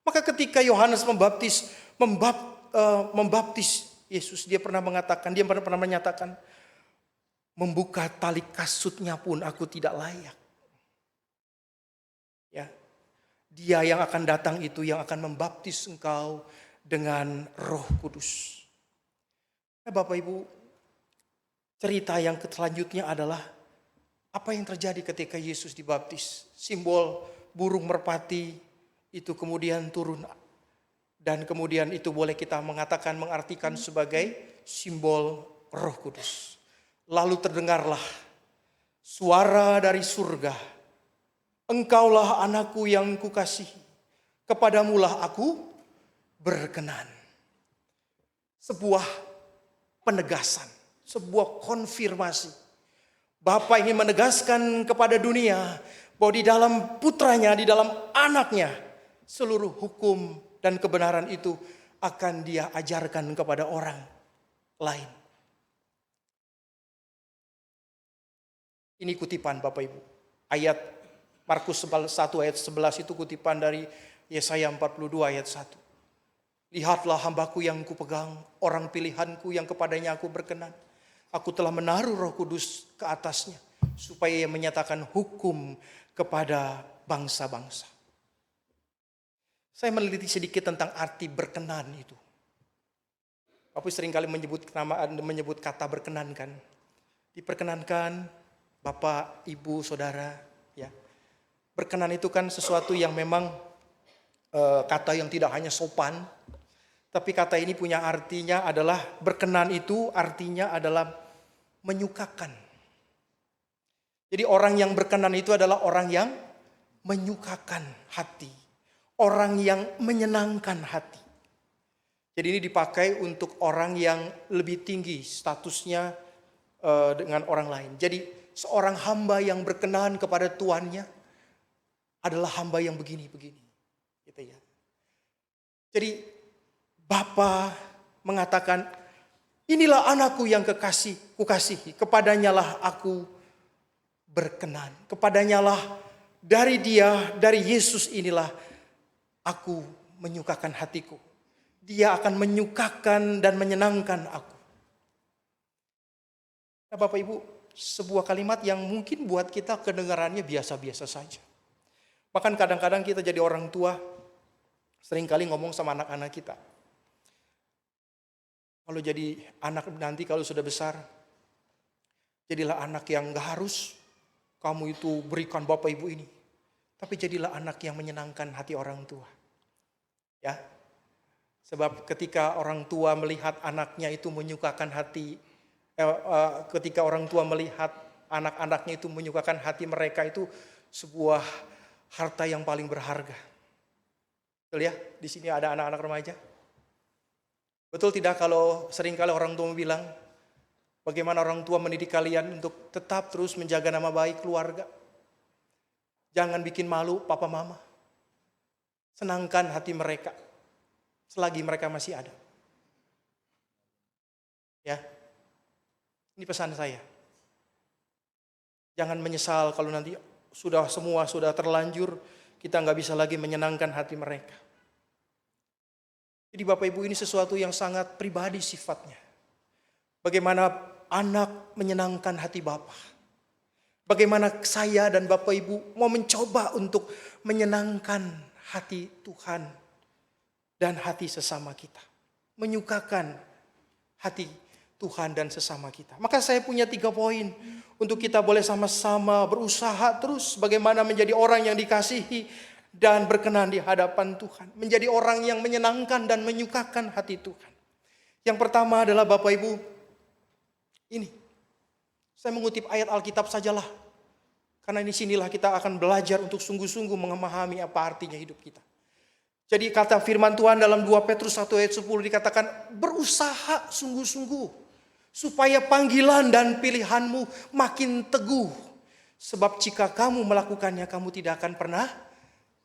Maka ketika Yohanes Pembaptis membaptis Yesus, dia pernah menyatakan, membuka tali kasutnya pun aku tidak layak. Ya, dia yang akan datang itu yang akan membaptis engkau dengan Roh Kudus. Nah, Bapak Ibu, cerita yang selanjutnya adalah apa yang terjadi ketika Yesus dibaptis. Simbol burung merpati itu kemudian turun dan kemudian itu boleh kita mengartikan sebagai simbol Roh Kudus. Lalu terdengarlah suara dari surga. Engkaulah anakku yang kukasihi, kepadamulah aku berkenan. Sebuah penegasan, sebuah konfirmasi. Bapa ingin menegaskan kepada dunia bahwa di dalam putranya, di dalam anaknya, seluruh hukum dan kebenaran itu akan dia ajarkan kepada orang lain. Ini kutipan Bapak Ibu. Ayat Markus 1 ayat 11 itu kutipan dari Yesaya 42 ayat 1. Lihatlah hambaku yang kupegang, orang pilihanku yang kepadanya aku berkenan. Aku telah menaruh Roh Kudus ke atasnya, supaya ia menyatakan hukum kepada bangsa-bangsa. Saya meneliti sedikit tentang arti berkenan itu. Bapak seringkali menyebut kata berkenan kan. Diperkenankan Bapak, Ibu, Saudara, ya. Berkenan itu kan sesuatu yang memang kata yang tidak hanya sopan, tapi kata ini punya artinya adalah berkenan itu artinya adalah menyukakan. Jadi orang yang berkenan itu adalah orang yang menyukakan hati, orang yang menyenangkan hati. Jadi ini dipakai untuk orang yang lebih tinggi statusnya dengan orang lain. Jadi seorang hamba yang berkenan kepada tuannya adalah hamba yang begini-begini, gitu ya. Jadi Bapa mengatakan, inilah anakku yang kukasihi, kepadanyalah aku berkenan, kepadanyalah dari Yesus inilah aku menyukakan hatiku. Dia akan menyukakan dan menyenangkan aku. Nah, Bapak Ibu, sebuah kalimat yang mungkin buat kita kedengarannya biasa-biasa saja. Bahkan kadang-kadang kita jadi orang tua, seringkali ngomong sama anak-anak kita. Kalau jadi anak nanti kalau sudah besar, jadilah anak yang gak harus kamu itu berikan Bapak Ibu ini. Tapi jadilah anak yang menyenangkan hati orang tua. Ya, sebab ketika orang tua melihat anaknya itu menyukakan hati, ketika orang tua melihat anak-anaknya itu menyukakan hati mereka, itu sebuah harta yang paling berharga. Betul ya, di sini ada anak-anak remaja. Betul tidak kalau seringkali orang tua bilang, bagaimana orang tua mendidik kalian untuk tetap terus menjaga nama baik keluarga. Jangan bikin malu papa mama. Senangkan hati mereka selagi mereka masih ada. Ya, ini pesan saya. Jangan menyesal kalau nanti semua sudah terlanjur, kita nggak bisa lagi menyenangkan hati mereka. Jadi Bapak Ibu, ini sesuatu yang sangat pribadi sifatnya. Bagaimana anak menyenangkan hati Bapa. Bagaimana saya dan Bapak Ibu mau mencoba untuk menyenangkan hati Tuhan dan hati sesama kita. Menyukakan hati Tuhan dan sesama kita. Maka saya punya 3 poin untuk kita boleh sama-sama berusaha terus bagaimana menjadi orang yang dikasihi dan berkenan di hadapan Tuhan. Menjadi orang yang menyenangkan dan menyukakan hati Tuhan. Yang pertama adalah Bapak Ibu, ini. Saya mengutip ayat Alkitab sajalah. Karena di sinilah kita akan belajar untuk sungguh-sungguh memahami apa artinya hidup kita. Jadi kata firman Tuhan dalam 2 Petrus 1 ayat 10 dikatakan, berusaha sungguh-sungguh supaya panggilan dan pilihanmu makin teguh. Sebab jika kamu melakukannya, kamu tidak akan pernah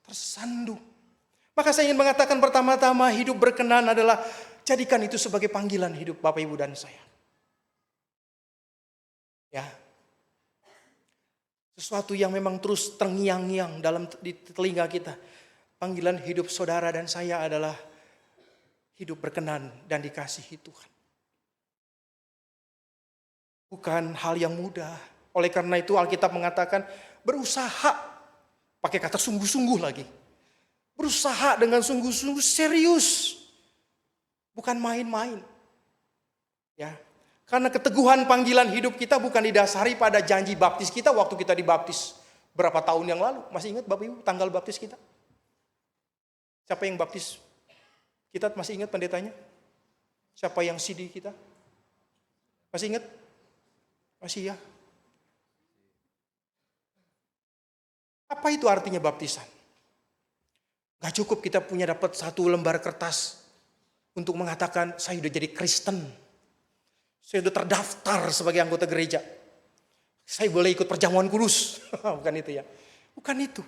tersandung. Maka saya ingin mengatakan pertama-tama hidup berkenan adalah jadikan itu sebagai panggilan hidup Bapak Ibu dan saya. Ya. Sesuatu yang memang terus terngiang-ngiang di telinga kita. Panggilan hidup saudara dan saya adalah hidup berkenan dan dikasihi Tuhan. Bukan hal yang mudah. Oleh karena itu Alkitab mengatakan berusaha. Pakai kata sungguh-sungguh lagi. Berusaha dengan sungguh-sungguh serius. Bukan main-main. Ya. Karena keteguhan panggilan hidup kita bukan didasari pada janji baptis kita waktu kita dibaptis berapa tahun yang lalu. Masih ingat Bapak Ibu tanggal baptis kita? Siapa yang baptis kita? Masih ingat pendetanya? Siapa yang CD kita? Masih ingat? Masih ya? Apa itu artinya baptisan? Gak cukup kita punya dapat 1 lembar kertas untuk mengatakan saya sudah jadi Kristen. Saya sudah terdaftar sebagai anggota gereja. Saya boleh ikut perjamuan kudus. Bukan itu ya. Bukan itu.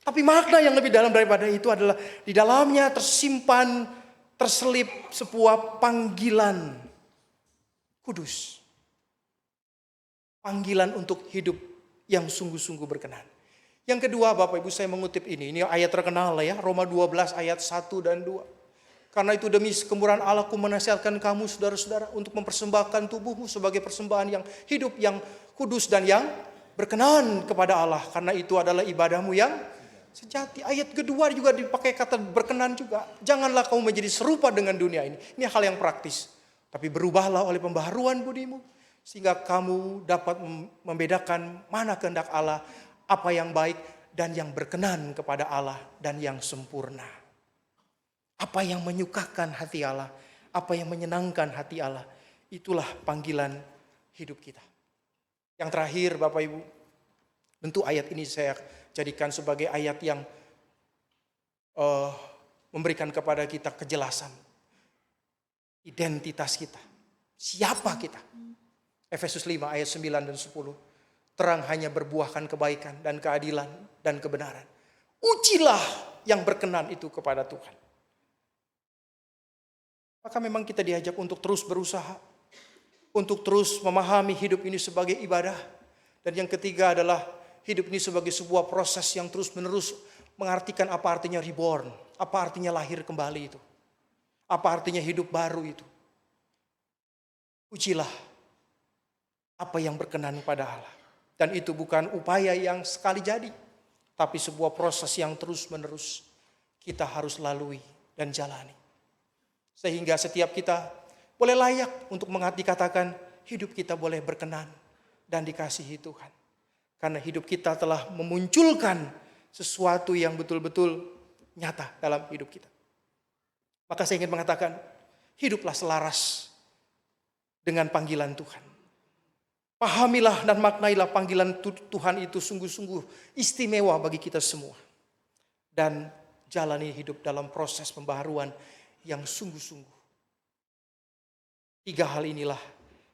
Tapi makna yang lebih dalam daripada itu adalah di dalamnya tersimpan, terselip sebuah panggilan kudus. Panggilan untuk hidup yang sungguh-sungguh berkenan. Yang kedua Bapak Ibu saya mengutip ini ayat terkenal lah ya, Roma 12 ayat 1 dan 2. Karena itu demi kemurahan Allah ku menasihatkan kamu saudara-saudara untuk mempersembahkan tubuhmu sebagai persembahan yang hidup, yang kudus dan yang berkenan kepada Allah. Karena itu adalah ibadahmu yang sejati. Ayat kedua juga dipakai kata berkenan juga. Janganlah kamu menjadi serupa dengan dunia ini. Ini hal yang praktis. Tapi berubahlah oleh pembaharuan budimu. Sehingga kamu dapat membedakan mana kehendak Allah, apa yang baik dan yang berkenan kepada Allah dan yang sempurna. Apa yang menyukakan hati Allah, apa yang menyenangkan hati Allah. Itulah panggilan hidup kita. Yang terakhir Bapak Ibu, tentu ayat ini saya jadikan sebagai ayat yang memberikan kepada kita kejelasan. Identitas kita. Siapa kita? Efesus 5 ayat 9 dan 10. Terang hanya berbuahkan kebaikan dan keadilan dan kebenaran. Ujilah yang berkenan itu kepada Tuhan. Maka memang kita diajak untuk terus berusaha. Untuk terus memahami hidup ini sebagai ibadah. Dan yang ketiga adalah hidup ini sebagai sebuah proses yang terus menerus mengartikan apa artinya reborn. Apa artinya lahir kembali itu. Apa artinya hidup baru itu. Ujilah apa yang berkenan pada Allah. Dan itu bukan upaya yang sekali jadi. Tapi sebuah proses yang terus menerus kita harus lalui dan jalani. Sehingga setiap kita boleh layak untuk dikatakan hidup kita boleh berkenan dan dikasihi Tuhan. Karena hidup kita telah memunculkan sesuatu yang betul-betul nyata dalam hidup kita. Maka saya ingin mengatakan hiduplah selaras dengan panggilan Tuhan. Pahamilah dan maknailah panggilan Tuhan itu sungguh-sungguh istimewa bagi kita semua. Dan jalani hidup dalam proses pembaharuan yang sungguh-sungguh. 3 hal inilah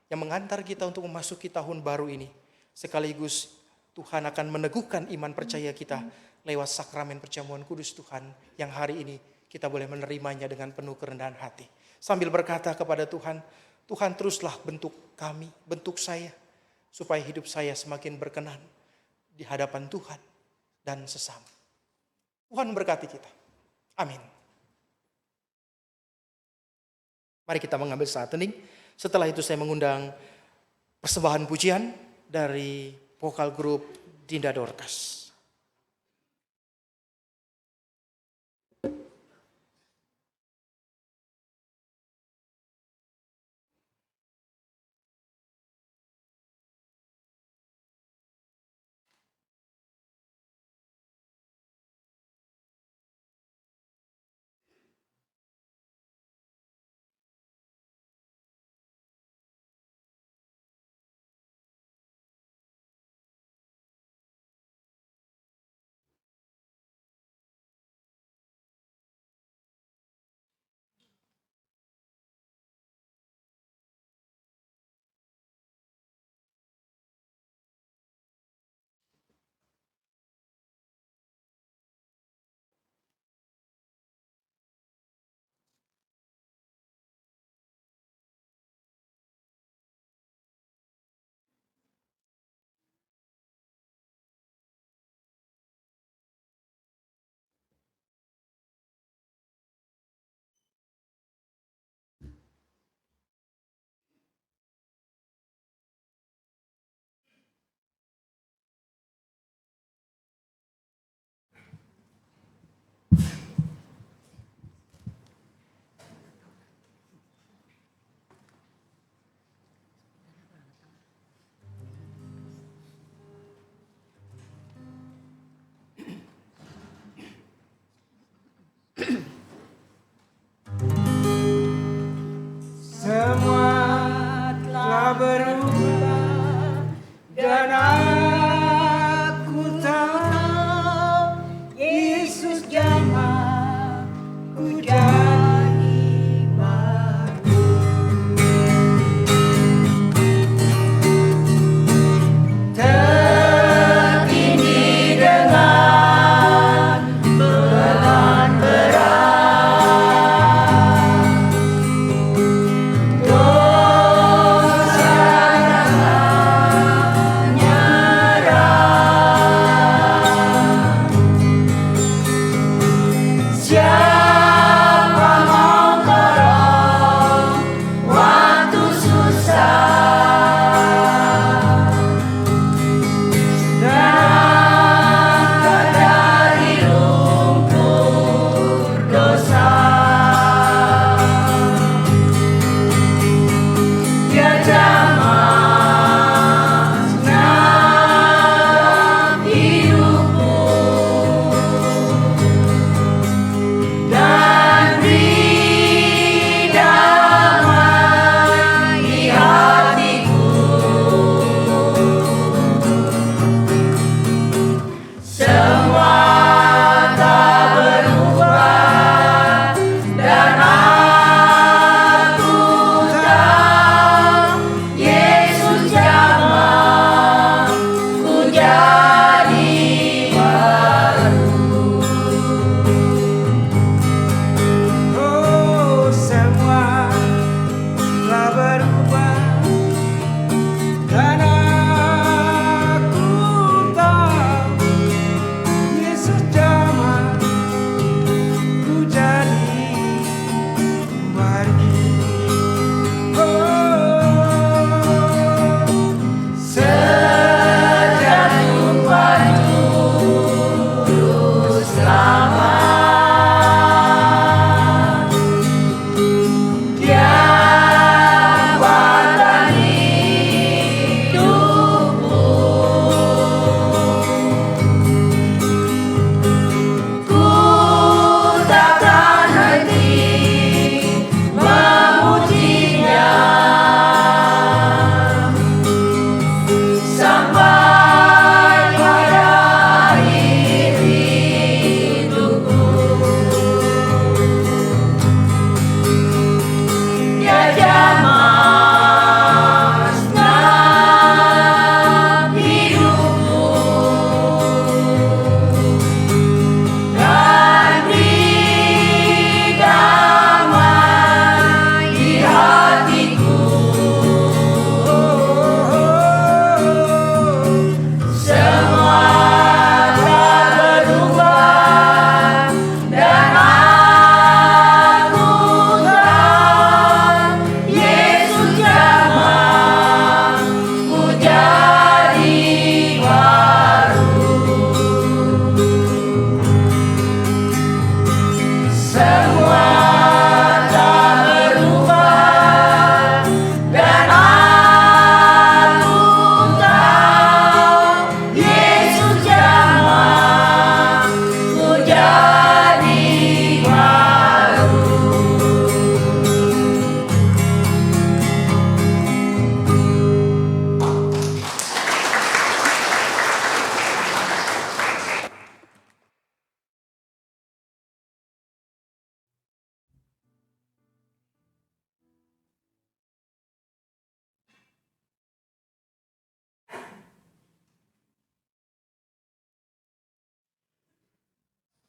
yang mengantar kita untuk memasuki tahun baru ini. Sekaligus Tuhan akan meneguhkan iman percaya kita lewat sakramen perjamuan kudus Tuhan yang hari ini kita boleh menerimanya dengan penuh kerendahan hati. Sambil berkata kepada Tuhan, Tuhan teruslah bentuk kami, bentuk saya, supaya hidup saya semakin berkenan di hadapan Tuhan dan sesama. Tuhan memberkati kita. Amin. Mari kita mengambil saat hening. Setelah itu saya mengundang persembahan pujian dari vokal grup Dinda Dorcas. Semua telah berubah dan aku tahu Yesus jamah ku jadi baru. Tertindih dengan beban berat. Dosa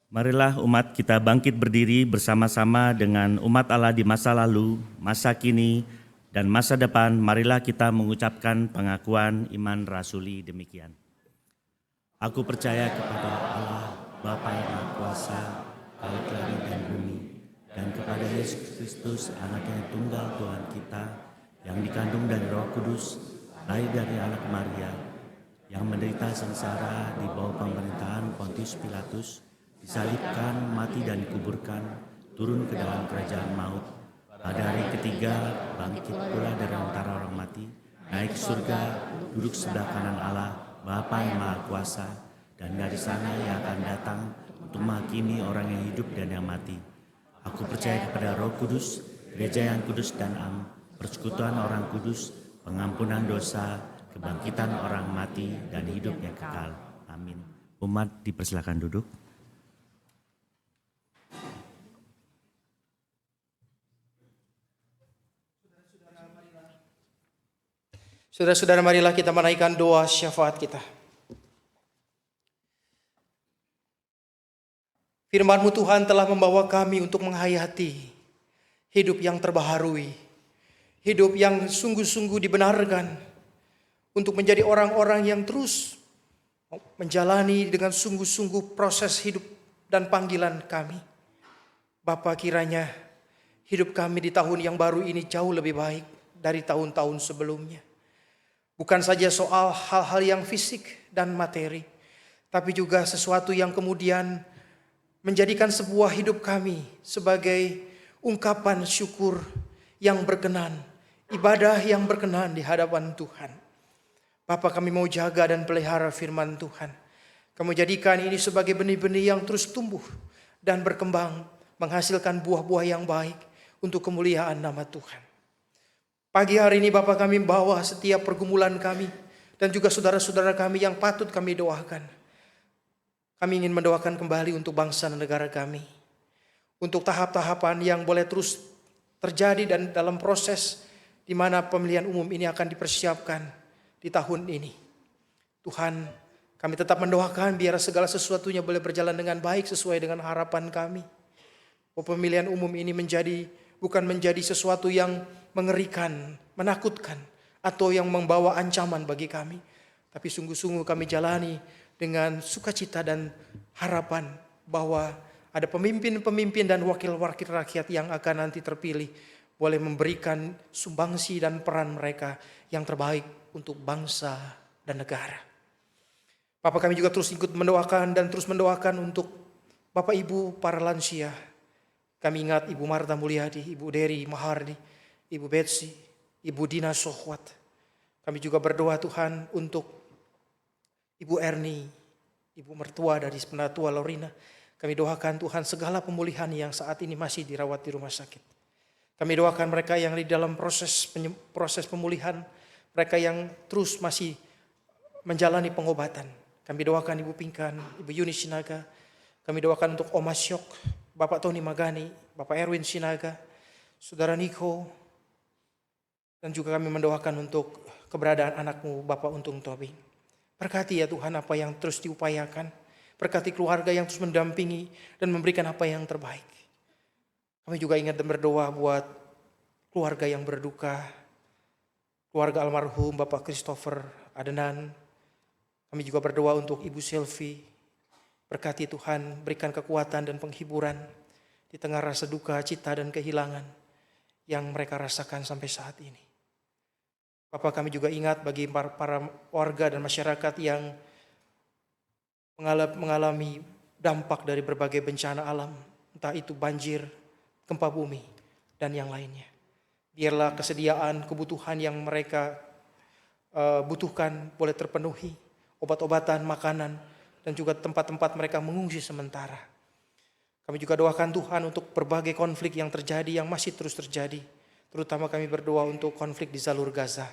Marilah umat kita bangkit berdiri bersama-sama dengan umat Allah di masa lalu, masa kini, dan masa depan. Marilah kita mengucapkan pengakuan iman rasuli demikian. Aku percaya kepada Allah, Bapa yang Maha Kuasa, Khalik langit dan bumi, dan kepada Yesus Kristus, Anak yang tunggal Tuhan kita, yang dikandung dari Roh Kudus, lahir dari anak Maria, yang menderita sengsara di bawah pemerintahan Pontius Pilatus, disalibkan, mati dan dikuburkan, turun ke dalam kerajaan maut. Pada hari ketiga, bangkit pula dari antara orang mati, naik ke surga, duduk sebelah kanan Allah, Bapa yang Maha Kuasa, dan dari sana Ia akan datang untuk menghakimi orang yang hidup dan yang mati. Aku percaya kepada Roh Kudus, gereja yang kudus dan am, persekutuan orang kudus, pengampunan dosa, kebangkitan orang mati, dan hidup yang kekal. Amin. Umat dipersilakan duduk. Saudara-saudara, marilah kita menaikkan doa syafaat kita. Firman-Mu Tuhan telah membawa kami untuk menghayati hidup yang terbaharui, hidup yang sungguh-sungguh dibenarkan, untuk menjadi orang-orang yang terus menjalani dengan sungguh-sungguh proses hidup dan panggilan kami. Bapa, kiranya hidup kami di tahun yang baru ini jauh lebih baik dari tahun-tahun sebelumnya. Bukan saja soal hal-hal yang fisik dan materi, tapi juga sesuatu yang kemudian menjadikan sebuah hidup kami sebagai ungkapan syukur yang berkenan, ibadah yang berkenan di hadapan Tuhan. Bapa, kami mau jaga dan pelihara firman Tuhan. Kamu jadikan ini sebagai benih-benih yang terus tumbuh dan berkembang, menghasilkan buah-buah yang baik untuk kemuliaan nama Tuhan. Pagi hari ini Bapa, kami membawa setiap pergumulan kami dan juga saudara-saudara kami yang patut kami doakan. Kami ingin mendoakan kembali untuk bangsa dan negara kami. Untuk tahap-tahapan yang boleh terus terjadi dan dalam proses di mana pemilihan umum ini akan dipersiapkan di tahun ini. Tuhan, kami tetap mendoakan biar segala sesuatunya boleh berjalan dengan baik sesuai dengan harapan kami. Pemilihan umum ini bukan menjadi sesuatu yang mengerikan, menakutkan, atau yang membawa ancaman bagi kami. Tapi sungguh-sungguh kami jalani dengan sukacita dan harapan bahwa ada pemimpin-pemimpin dan wakil-wakil rakyat yang akan nanti terpilih, boleh memberikan sumbangsi dan peran mereka yang terbaik untuk bangsa dan negara. Bapak, kami juga terus ikut mendoakan dan terus mendoakan untuk Bapak Ibu para lansia. Kami ingat Ibu Marta Mulyadi, Ibu Dery Mahardi, Ibu Betsy, Ibu Dina Sohwat. Kami juga berdoa Tuhan untuk Ibu Erni, Ibu mertua dari Penatua Lorina. Kami doakan Tuhan segala pemulihan yang saat ini masih dirawat di rumah sakit. Kami doakan mereka yang di dalam proses pemulihan, mereka yang terus masih menjalani pengobatan. Kami doakan Ibu Pinkan, Ibu Yuni Sinaga. Kami doakan untuk Oma Syok, Bapak Tony Magani, Bapak Erwin Sinaga, Saudara Niko, dan juga kami mendoakan untuk keberadaan anakmu Bapak Untung Tobing. Berkati ya Tuhan apa yang terus diupayakan, berkati keluarga yang terus mendampingi dan memberikan apa yang terbaik. Kami juga ingat dan berdoa buat keluarga yang berduka, keluarga almarhum Bapak Christopher Adenan. Kami juga berdoa untuk Ibu Selvi. Berkati Tuhan, berikan kekuatan dan penghiburan di tengah rasa duka, cita dan kehilangan yang mereka rasakan sampai saat ini. Bapak, kami juga ingat bagi para warga dan masyarakat yang mengalami dampak dari berbagai bencana alam, entah itu banjir, gempa bumi, dan yang lainnya. Biarlah kesediaan, kebutuhan yang mereka butuhkan boleh terpenuhi, obat-obatan, makanan, dan juga tempat-tempat mereka mengungsi sementara. Kami juga doakan Tuhan untuk berbagai konflik yang terjadi, yang masih terus terjadi. Terutama kami berdoa untuk konflik di jalur Gaza.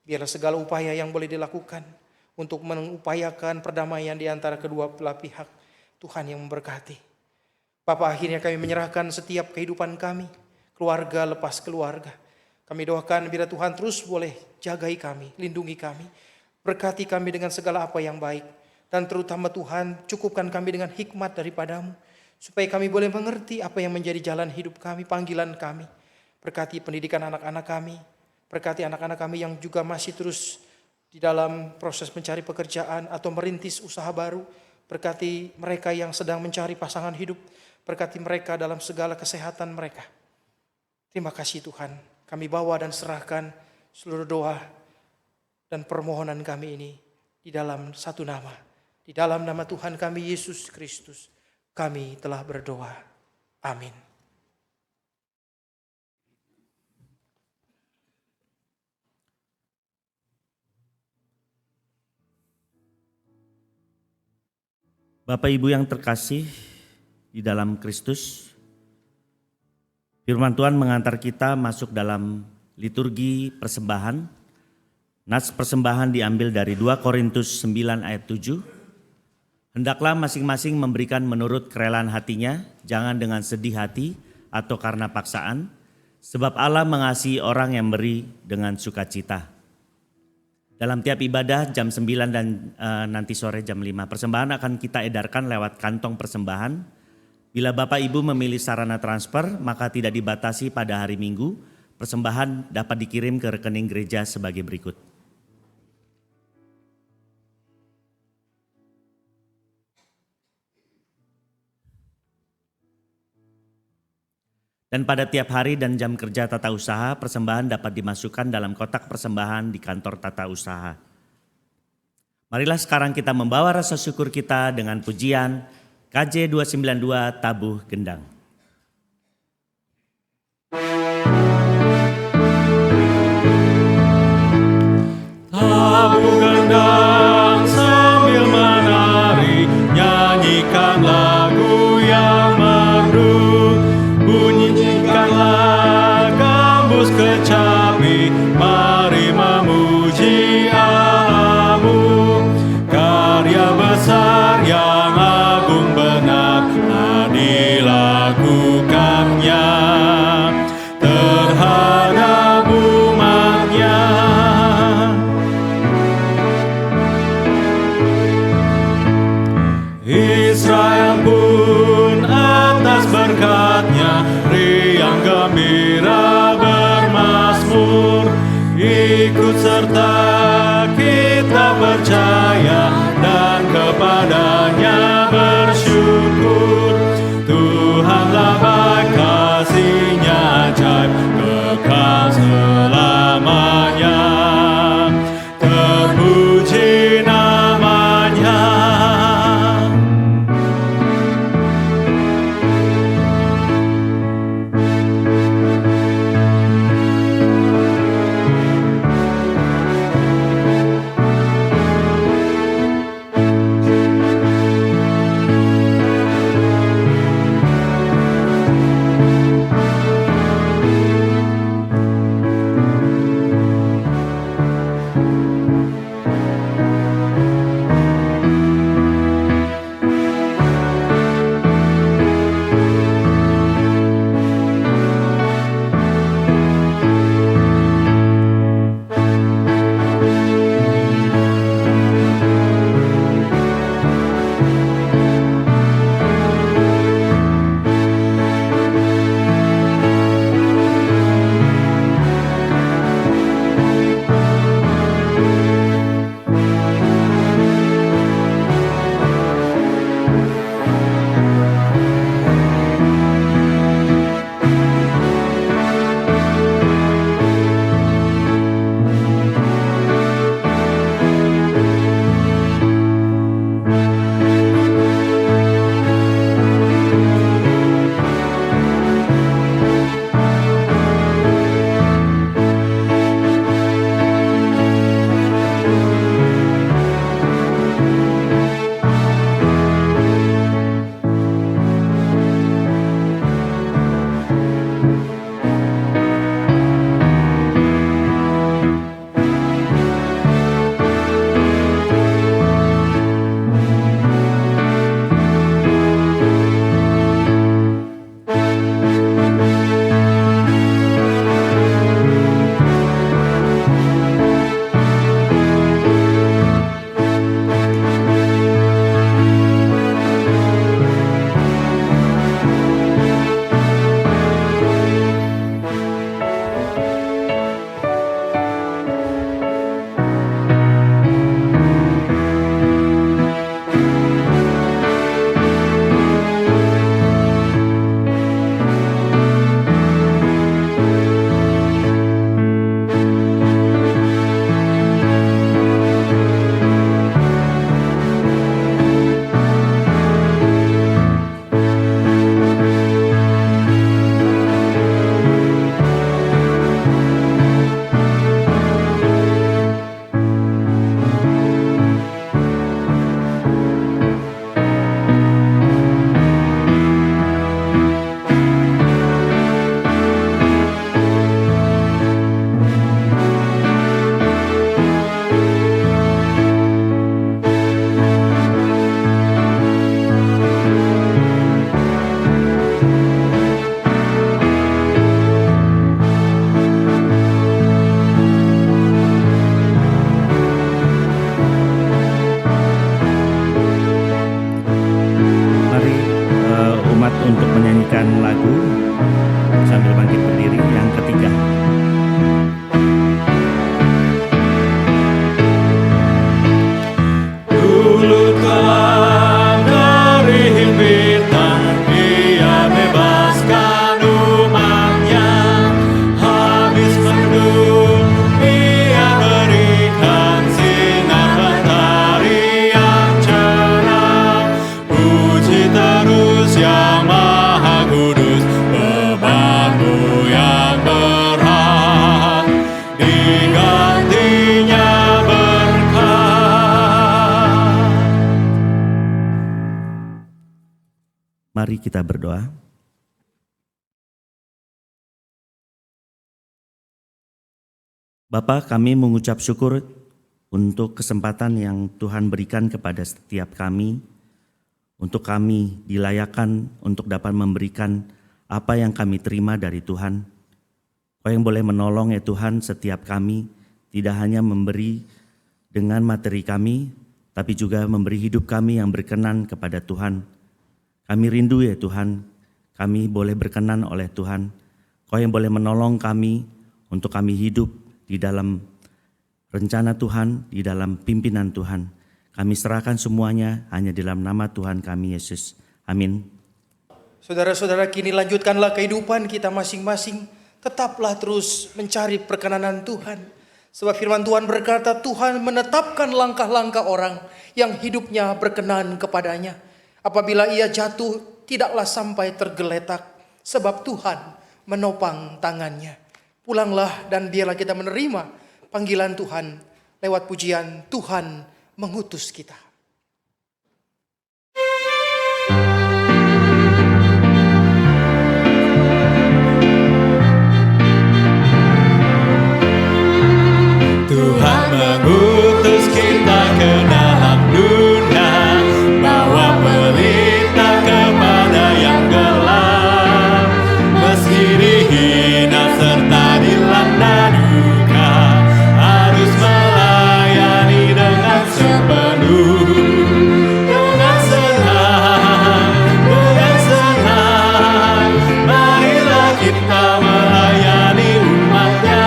Biarlah segala upaya yang boleh dilakukan untuk mengupayakan perdamaian di antara kedua belah pihak, Tuhan yang memberkati. Bapak, akhirnya kami menyerahkan setiap kehidupan kami, keluarga lepas keluarga. Kami doakan biar Tuhan terus boleh jagai kami, lindungi kami, berkati kami dengan segala apa yang baik. Dan terutama Tuhan, cukupkan kami dengan hikmat daripada-Mu, supaya kami boleh mengerti apa yang menjadi jalan hidup kami, panggilan kami. Berkati pendidikan anak-anak kami, berkati anak-anak kami yang juga masih terus di dalam proses mencari pekerjaan atau merintis usaha baru. Berkati mereka yang sedang mencari pasangan hidup, berkati mereka dalam segala kesehatan mereka. Terima kasih Tuhan, kami bawa dan serahkan seluruh doa dan permohonan kami ini di dalam satu nama. Di dalam nama Tuhan kami Yesus Kristus, kami telah berdoa. Amin. Bapak Ibu yang terkasih di dalam Kristus, firman Tuhan mengantar kita masuk dalam liturgi persembahan. Nats persembahan diambil dari 2 Korintus 9 ayat 7. Hendaklah masing-masing memberikan menurut kerelaan hatinya, jangan dengan sedih hati atau karena paksaan, sebab Allah mengasihi orang yang beri dengan sukacita. Dalam tiap ibadah jam 9 dan nanti sore jam 5, persembahan akan kita edarkan lewat kantong persembahan. Bila Bapak Ibu memilih sarana transfer, maka tidak dibatasi pada hari Minggu. Persembahan dapat dikirim ke rekening gereja sebagai berikut. Dan pada tiap hari dan jam kerja tata usaha, persembahan dapat dimasukkan dalam kotak persembahan di kantor tata usaha. Marilah sekarang kita membawa rasa syukur kita dengan pujian KJ 292 Tabuh Gendang. Tabuh gendang sambil menari, nyanyikan lagu yang merdu. Bunyikanlah gambus kecapi, mari memuji Allah-Mu. Karya besar yang agung benar telah dilakukannya terhadap umat-Nya. Israel pun atas berkat-Nya riang gembira bermazmur. Ikut serta kita percaya dan kepada-Nya bersyukur. Tuhanlah baik, kasih-Nya ajaib kekal selamanya. Terpuji nama-Nya. Mari kita berdoa. Bapa, kami mengucap syukur untuk kesempatan yang Tuhan berikan kepada setiap kami, untuk kami dilayakkan untuk dapat memberikan apa yang kami terima dari Tuhan. Kau yang boleh menolong ya Tuhan setiap kami, tidak hanya memberi dengan materi kami, tapi juga memberi hidup kami yang berkenan kepada Tuhan. Kami rindu ya Tuhan, kami boleh berkenan oleh Tuhan. Kau yang boleh menolong kami untuk kami hidup di dalam rencana Tuhan, di dalam pimpinan Tuhan. Kami serahkan semuanya hanya dalam nama Tuhan kami Yesus. Amin. Saudara-saudara, kini lanjutkanlah kehidupan kita masing-masing. Tetaplah terus mencari perkenanan Tuhan. Sebab firman Tuhan berkata, Tuhan menetapkan langkah-langkah orang yang hidupnya berkenan kepadanya. Apabila ia jatuh, tidaklah sampai tergeletak, sebab Tuhan menopang tangannya. Pulanglah dan biarlah kita menerima panggilan Tuhan lewat pujian Tuhan mengutus kita. Tuhan mengutus kita ke dalam dunia, bawa pelita kepada yang gelap. Meski dihina serta dilanda duka, harus melayani dengan sepenuh. Dengan senang, marilah kita melayani umat-Nya.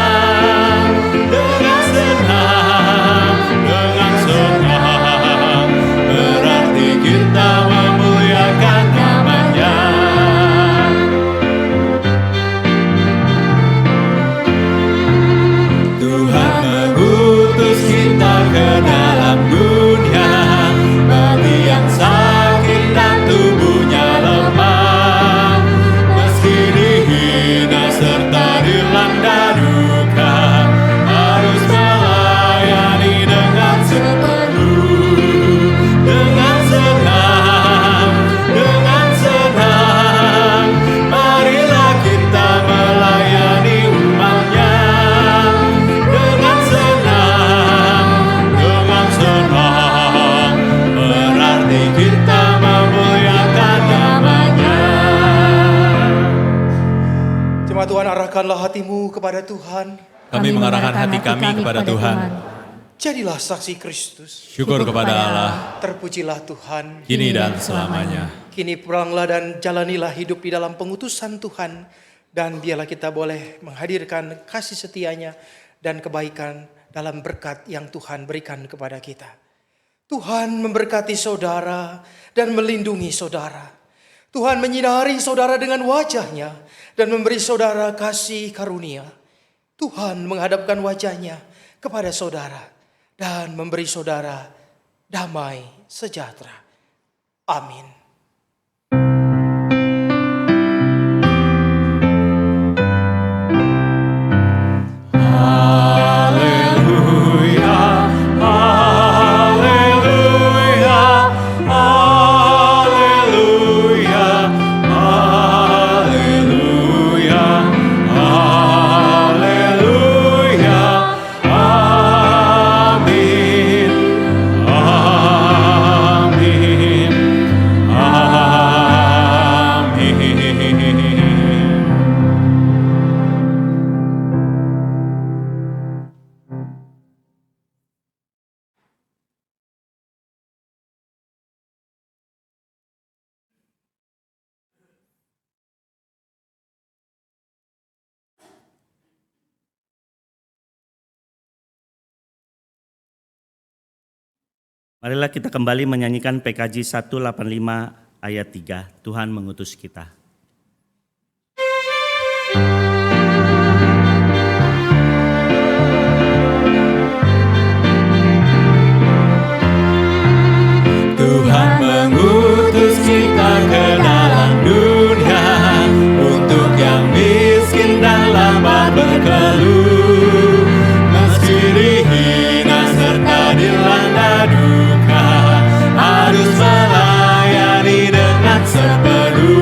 Dengan senang, berarti kita memuliakan nama-Nya. Tuhan mengutus kita ke dalam dunia, bagi yang sakit dan tubuhnya lemah. Meski dihina serta dilanda duka, harus melayani dengan sepenuh. Dengan senang, marilah kita melayani umat-Nya. Dengan senang, berarti kita memuliakan nama-Nya. Jemaat Tuhan, arahkanlah hatimu kepada Tuhan. Kami mengarahkan hati kami kepada Tuhan. Jadilah saksi Kristus. Syukur kepada Allah, Terpujilah Tuhan. kini dan selamanya. Kini pulanglah dan jalanilah hidup di dalam pengutusan Tuhan. Dan biarlah kita boleh menghadirkan kasih setianya dan kebaikan dalam berkat yang Tuhan berikan kepada kita. Tuhan memberkati saudara dan melindungi saudara. Tuhan menyinari saudara dengan wajah-Nya dan memberi saudara kasih karunia. Tuhan menghadapkan wajah-Nya kepada saudara dan memberi saudara damai sejahtera. Amin. Haleluya, haleluya, haleluya, haleluya, haleluya. Amin, amin, amin. Marilah kita kembali menyanyikan PKJ 185 ayat 3. Tuhan mengutus kita. Tuhan mengutus kita ke dalam dunia, untuk yang miskin dan lambat berkeluh. Meski dihina serta dilanda duka, harus melayani dengan sepenuh.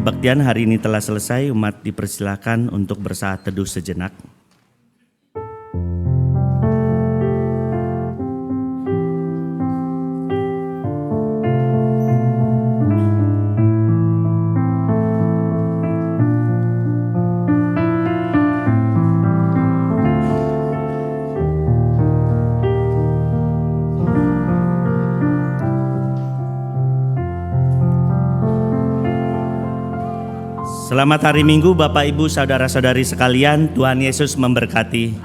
Kebaktian hari ini telah selesai, umat dipersilakan untuk bersaat teduh sejenak. Selamat hari Minggu Bapak Ibu Saudara-saudari sekalian, Tuhan Yesus memberkati.